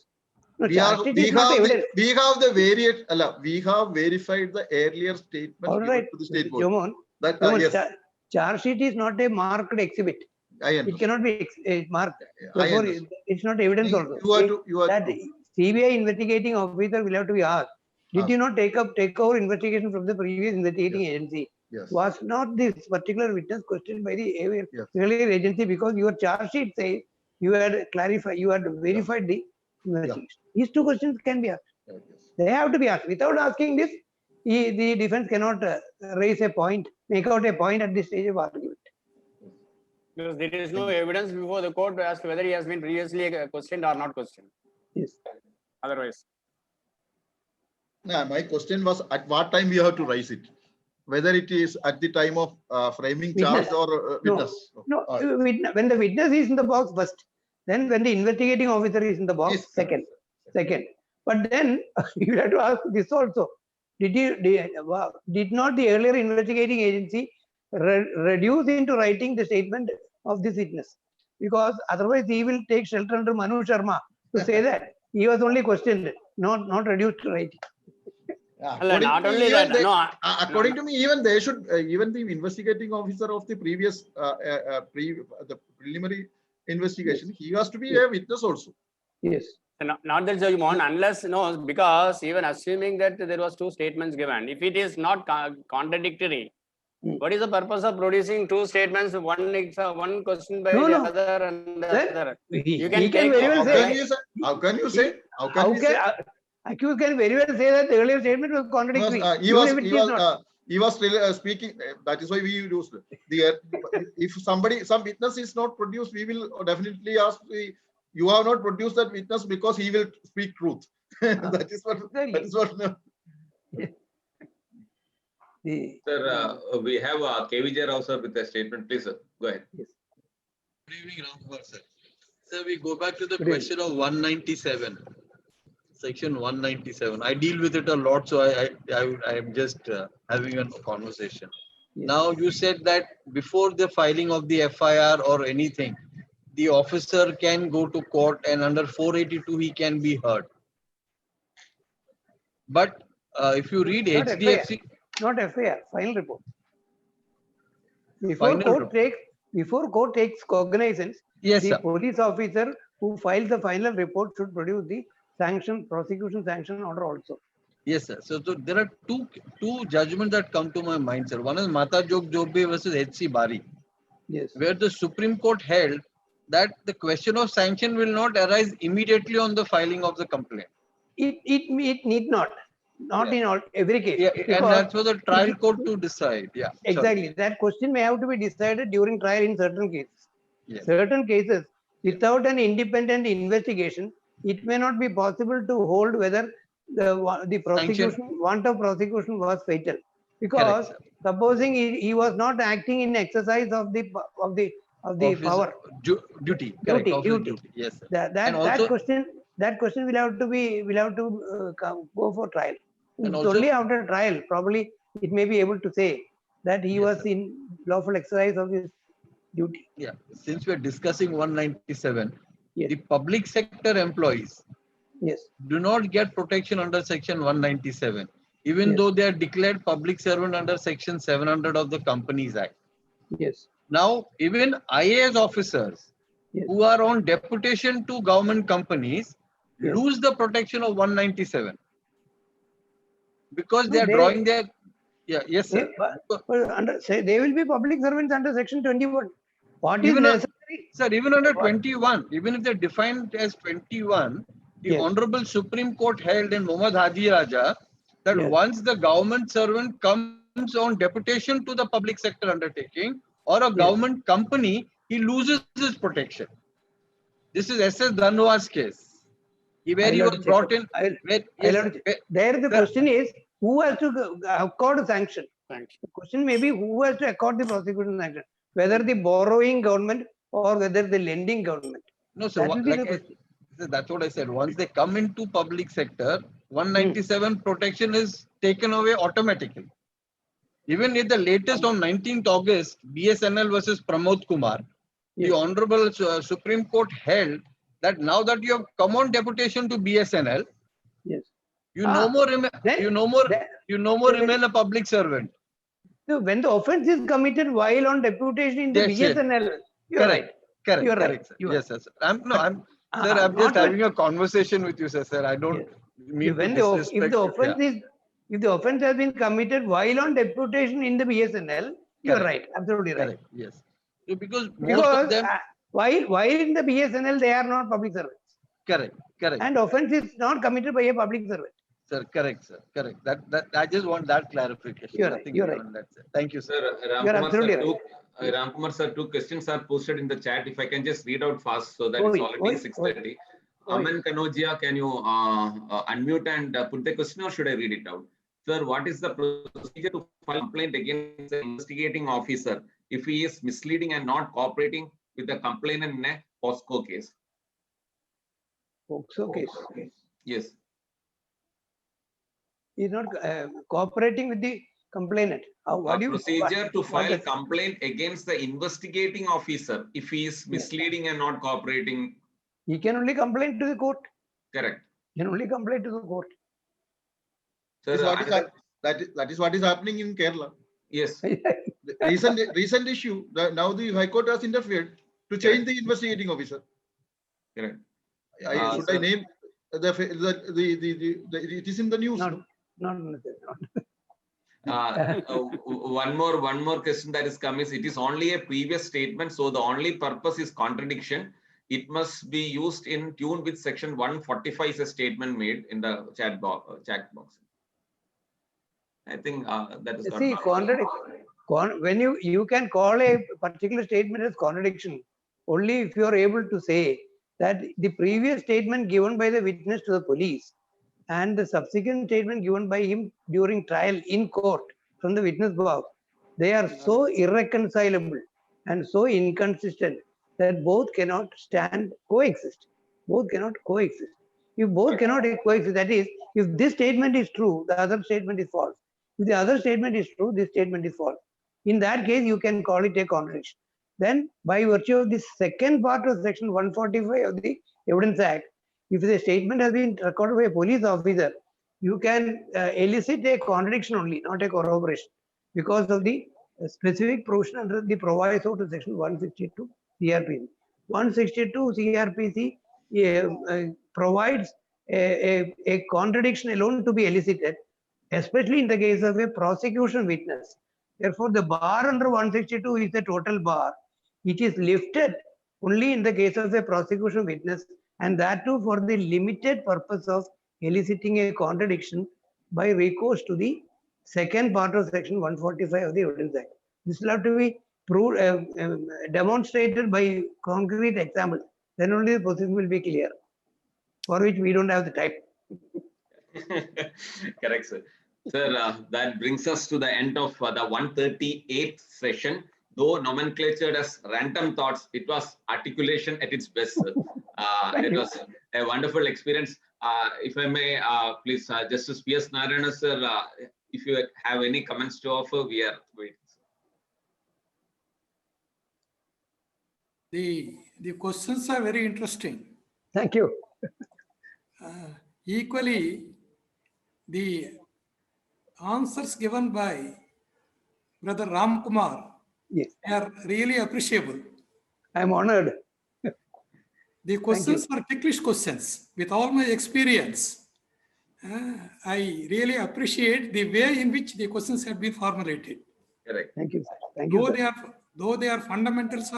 No, We charge have sheet is not evidence. we have verified the earlier statement All given right, to the state board. Jomon. That Jomon, charge sheet is not a marked exhibit. I It understand. cannot be marked. I Therefore, understand. it's not evidence You also. are That true. CBI investigating officer will have to be asked. Did Asked. you not take over investigation from the previous investigating agency? Yes. Was not this particular witness questioned by the Yes. earlier agency because your charge sheet says you had clarified, you had verified the investigation? These two questions can be asked. Yes. They have to be asked. Without asking this, the defense cannot raise a point, make out a point at this stage of argument. Because there is no evidence before the court as to whether he has been previously questioned or not questioned. Yes. Otherwise. No, my question was at what time we have to raise it? Whether it is at the time of framing charge or witness? No, when the witness is in the box first, then when the investigating officer is in the box, Yes. second. But then you have to ask this also. Did not the earlier investigating agency reduce into writing the statement of this witness? Because otherwise he will take shelter under Manu Sharma to say that he was only questioned, not reduced to writing. Not only that, according to me, even they should, even the investigating officer of the previous the preliminary investigation, he has to be a witness also. Yes. Not that Judge, unless because even assuming that there was two statements given, if it is not contradictory, what is the purpose of producing two statements? One question by the other and the other. You can very well say. How can you say? Accused can very well say that the earlier statement was contradictory. He was still speaking. That is why we used the. If some witness is not produced, we will definitely ask the. You have not produced that witness because he will speak truth. That is what. That is what. Sir, we have KVJ Rao sir with a statement. Please, sir, go ahead. Yes. Good evening, Ramkumar sir. Sir, we go back to the question of 197, section 197. I deal with it a lot, so I am just having a conversation. Yes. Now, you said that before the filing of the FIR or anything, the officer can go to court and under 482 he can be heard. But if you read Not HDFC, not FIR, final report. Before court takes cognizance, yes, the sir. police officer who files the final report should produce the prosecution sanction order also. Yes, sir. So there are two judgments that come to my mind, sir. One is Mata Jog Jobbe versus H.C. Bari, Yes. where the Supreme Court held that the question of sanction will not arise immediately on the filing of the complaint. It need not in every case. Yeah, and that's for the trial court to decide. Yeah, exactly. Sorry. That question may have to be decided during trial in certain cases. Yes. Certain cases, without an independent investigation, it may not be possible to hold whether the prosecution want of prosecution was fatal. Because correct, supposing he was not acting in exercise of the power duty. Yes, sir. That question will have to go for trial. And only after trial probably it may be able to say that he was in lawful exercise of his duty. Yeah, since we are discussing 197, yes. The public sector employees do not get protection under section 197, even though they are declared public servant under section 700 of the Companies Act. Yes. Now, even IAS officers who are on deputation to government companies lose the protection of 197 because they are drawing their. Yes, sir. They will be public servants under section 21. What is necessary? Sir, even under 21, even if they're defined as 21, the Honorable Supreme Court held in Muhammad Haji Raja that once the government servant comes on deputation to the public sector undertaking or a government company, he loses his protection. This is S.S. Dhanwa's case. Where he was brought in. There the question is, who has to accord a sanction? The question may be who has to accord the prosecution sanction, whether the borrowing government or whether the lending government. No, sir. That's what I said. Once they come into public sector, 197 protection is taken away automatically. Even in the latest on 19th August, BSNL versus Pramod Kumar, Yes. the Honorable Supreme Court held that now that you have come on deputation to BSNL, Yes. you no more then- you no more then- you no more then- remain a public servant. So when the offense is committed while on deputation in the That's it. BSNL, you're Correct. right. Correct. You're right. Correct. Sir. You are. Yes, sir. I'm just not when- having a conversation with you, sir. I don't Yes. mean When to the, disrespect if the you. offense is, if the offense has been committed while on deputation in the BSNL, you're Correct. right, absolutely right. Correct. Yes. Because most Because of them. while in the BSNL, they are not public servants. Correct. Correct. And offense is not committed by a public servant. Sir, correct, sir. Correct. That I just want that clarification. You're right, Nothing you're beyond that, sir. Thank you, sir. Sir, You're Ramkumar absolutely sir, right. Ramkumar sir, two questions are posted in the chat. If I can just read out fast so that it's already 6:30. Aman Kanojia, can you unmute and put the question, or should I read it out? Sir, what is the procedure to file complaint against the investigating officer if he is misleading and not cooperating with the complainant in a POSCO case? POSCO case. Yes. He's not cooperating with the complainant. What do you Procedure to what file does- complaint against the investigating officer if he is misleading and not cooperating. He can only complain to the court. Correct. He can only complain to the court. Sir, That is what is happening in Kerala. yes. The recent issue, now the High Court has interfered to change the investigating officer. Correct. Should I sir. name it is in the news. Not One more question that is come is, it is only a previous statement, so the only purpose is contradiction. It must be used in tune with section 145 is a statement made in the chat box. I think that is See, when you can call a particular statement as contradiction only if you are able to say that the previous statement given by the witness to the police and the subsequent statement given by him during trial in court from the witness box, they are so irreconcilable and so inconsistent that both cannot coexist. Both cannot coexist. If both cannot coexist, that is, if this statement is true, the other statement is false. If the other statement is true, this statement is false. In that case, you can call it a contradiction. Then, by virtue of the second part of section 145 of the Evidence Act, if the statement has been recorded by a police officer, you can elicit a contradiction only, not a corroboration, because of the specific provision under the proviso to section 162 CRPC. 162 CRPC provides a contradiction alone to be elicited, especially in the case of a prosecution witness. Therefore, the bar under 162 is a total bar. It is lifted only in the case of a prosecution witness, and that too for the limited purpose of eliciting a contradiction by recourse to the second part of section 145 of the Evidence Act. This will have to be proved, demonstrated by concrete examples. Then only the position will be clear, for which we don't have the time. Correct, sir. Sir, that brings us to the end of the 138th session. Though nomenclatured as random thoughts, it was articulation at its best, sir. It was a wonderful experience. If I may, please, Justice P.S. Narayana, sir, if you have any comments to offer, we are waiting. The questions are very interesting. Thank you. Equally, the answers given by Brother Ram Kumar are really appreciable. I'm honored. The questions are ticklish questions. With all my experience, I really appreciate the way in which the questions have been formulated. Correct. Thank you, sir. Thank you. Though they are fundamentals,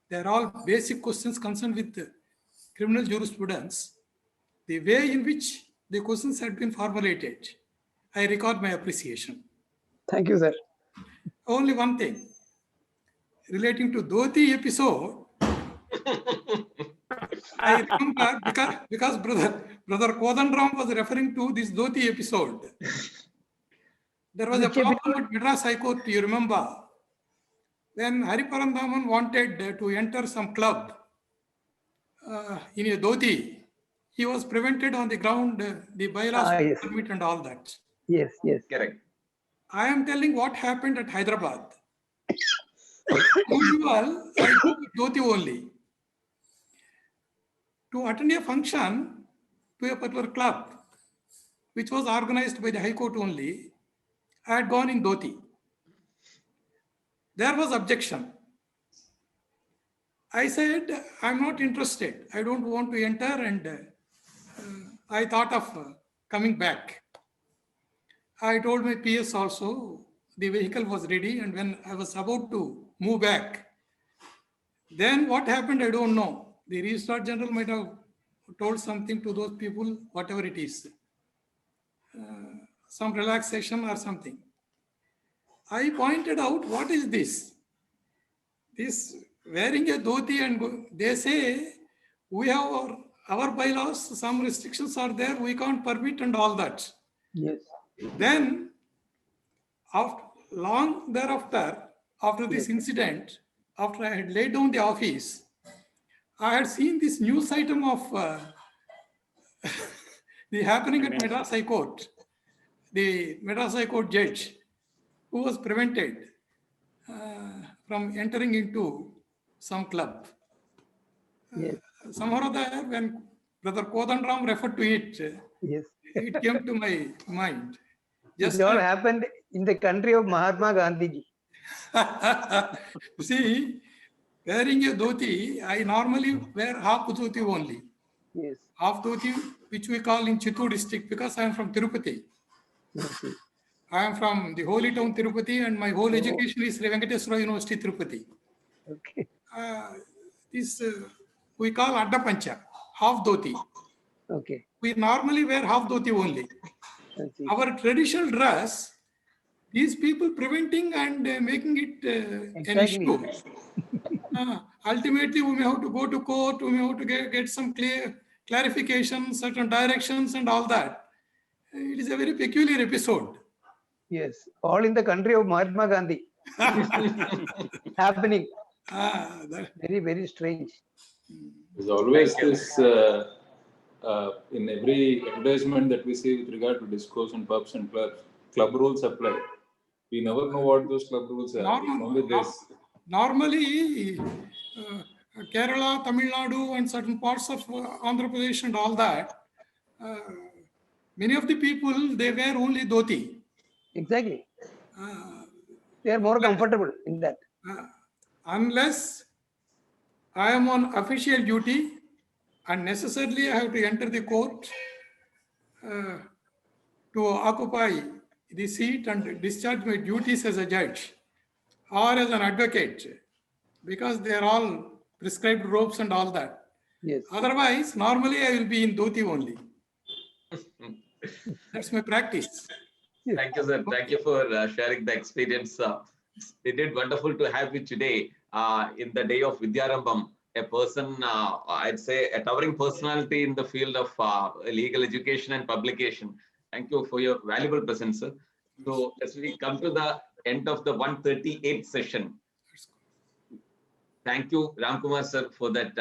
they are all basic questions concerned with criminal jurisprudence. The way in which the questions have been formulated, I record my appreciation. Thank you, sir. Only one thing relating to Dhoti episode. I remember because brother Kodanram was referring to this Dhoti episode. There was a problem at Madras High Court, you remember, when Hariparandaman wanted to enter some club in a dhoti. He was prevented on the ground, the bylaws permit and all that. Yes, yes. Correct. I am telling what happened at Hyderabad. Usual, I go with dhoti only. To attend a function to a particular club, which was organized by the High Court only, I had gone in dhoti. There was objection. I said, I'm not interested. I don't want to enter, and I thought of coming back. I told my PS also, the vehicle was ready, and when I was about to move back, then what happened, I don't know. The Registrar General might have told something to those people, whatever it is, some relaxation or something. I pointed out, what is this? This wearing a dhoti, and they say, we have our bylaws, some restrictions are there, we can't permit and all that. Yes. Then, long thereafter, after this incident, after I had laid down the office, I had seen this news item of the happening at Madras High Court. The Madras High Court judge who was prevented from entering into some club. Yes. Somehow or the other, when Brother Kodandaram referred to it, Yes. it came to my mind. It all happened in the country of Mahatma Gandhi. See, wearing a dhoti, I normally wear half dhoti only. Yes. Half dhoti, which we call in Chittoor district, because I am from Tirupati. Yes. I am from the holy town Tirupati, and my whole education is Sri Venkateswara University, Tirupati. Okay. This we call Adda Pancha, half dhoti. Okay. We normally wear half dhoti only. Our traditional dress, these people preventing and making it an issue. Ultimately, we may have to go to court, we may have to get some clarification, certain directions and all that. It is a very peculiar episode. Yes, all in the country of Mahatma Gandhi. Happening. Very, very strange. There's always this, in every advertisement that we see with regard to discourse and pubs and clubs, club rules apply. We never know what those club rules are. Normally, Kerala, Tamil Nadu, and certain parts of Andhra Pradesh and all that, many of the people, they wear only dhoti. Exactly. They are more comfortable in that. Unless I am on official duty and necessarily I have to enter the court to occupy the seat and discharge my duties as a judge or as an advocate, because they are all prescribed robes and all that. Yes. Otherwise, normally I will be in dhoti only. That's my practice. Thank you, sir. Thank you for sharing the experience. It is wonderful to have you today in the day of Vidyarambam, a person, I'd say, a towering personality in the field of legal education and publication. Thank you for your valuable presence, sir. So as we come to the end of the 138th session, thank you, Ramkumar, sir, for that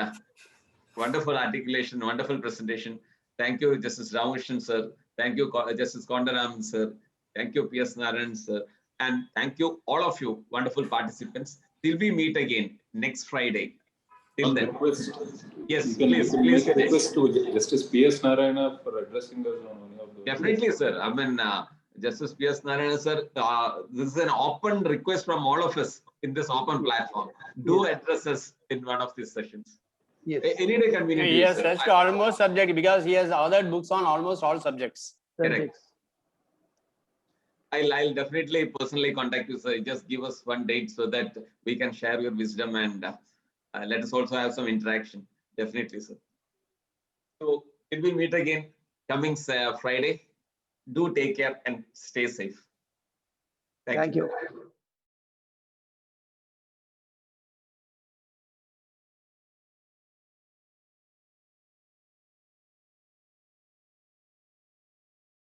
wonderful articulation, wonderful presentation. Thank you, Justice Ramakrishnan, sir. Thank you, Justice Kondaram, sir. Thank you, P.S. Narayan, sir. And thank you, all of you, wonderful participants. Till we meet again next Friday. Till then. Yes, please. Make a request to Justice P.S. Narayana for addressing us on any of those. Definitely, sir. I mean, Justice P.S. Narayana, sir, this is an open request from all of us in this open platform. Do address us in one of these sessions. Yes. Any day convenient. He has touched almost subject because he has authored books on almost all subjects. Correct. I'll definitely personally contact you, sir. Just give us one date so that we can share your wisdom and let us also have some interaction. Definitely, sir. So, till we meet again coming Friday, do take care and stay safe. Thank you.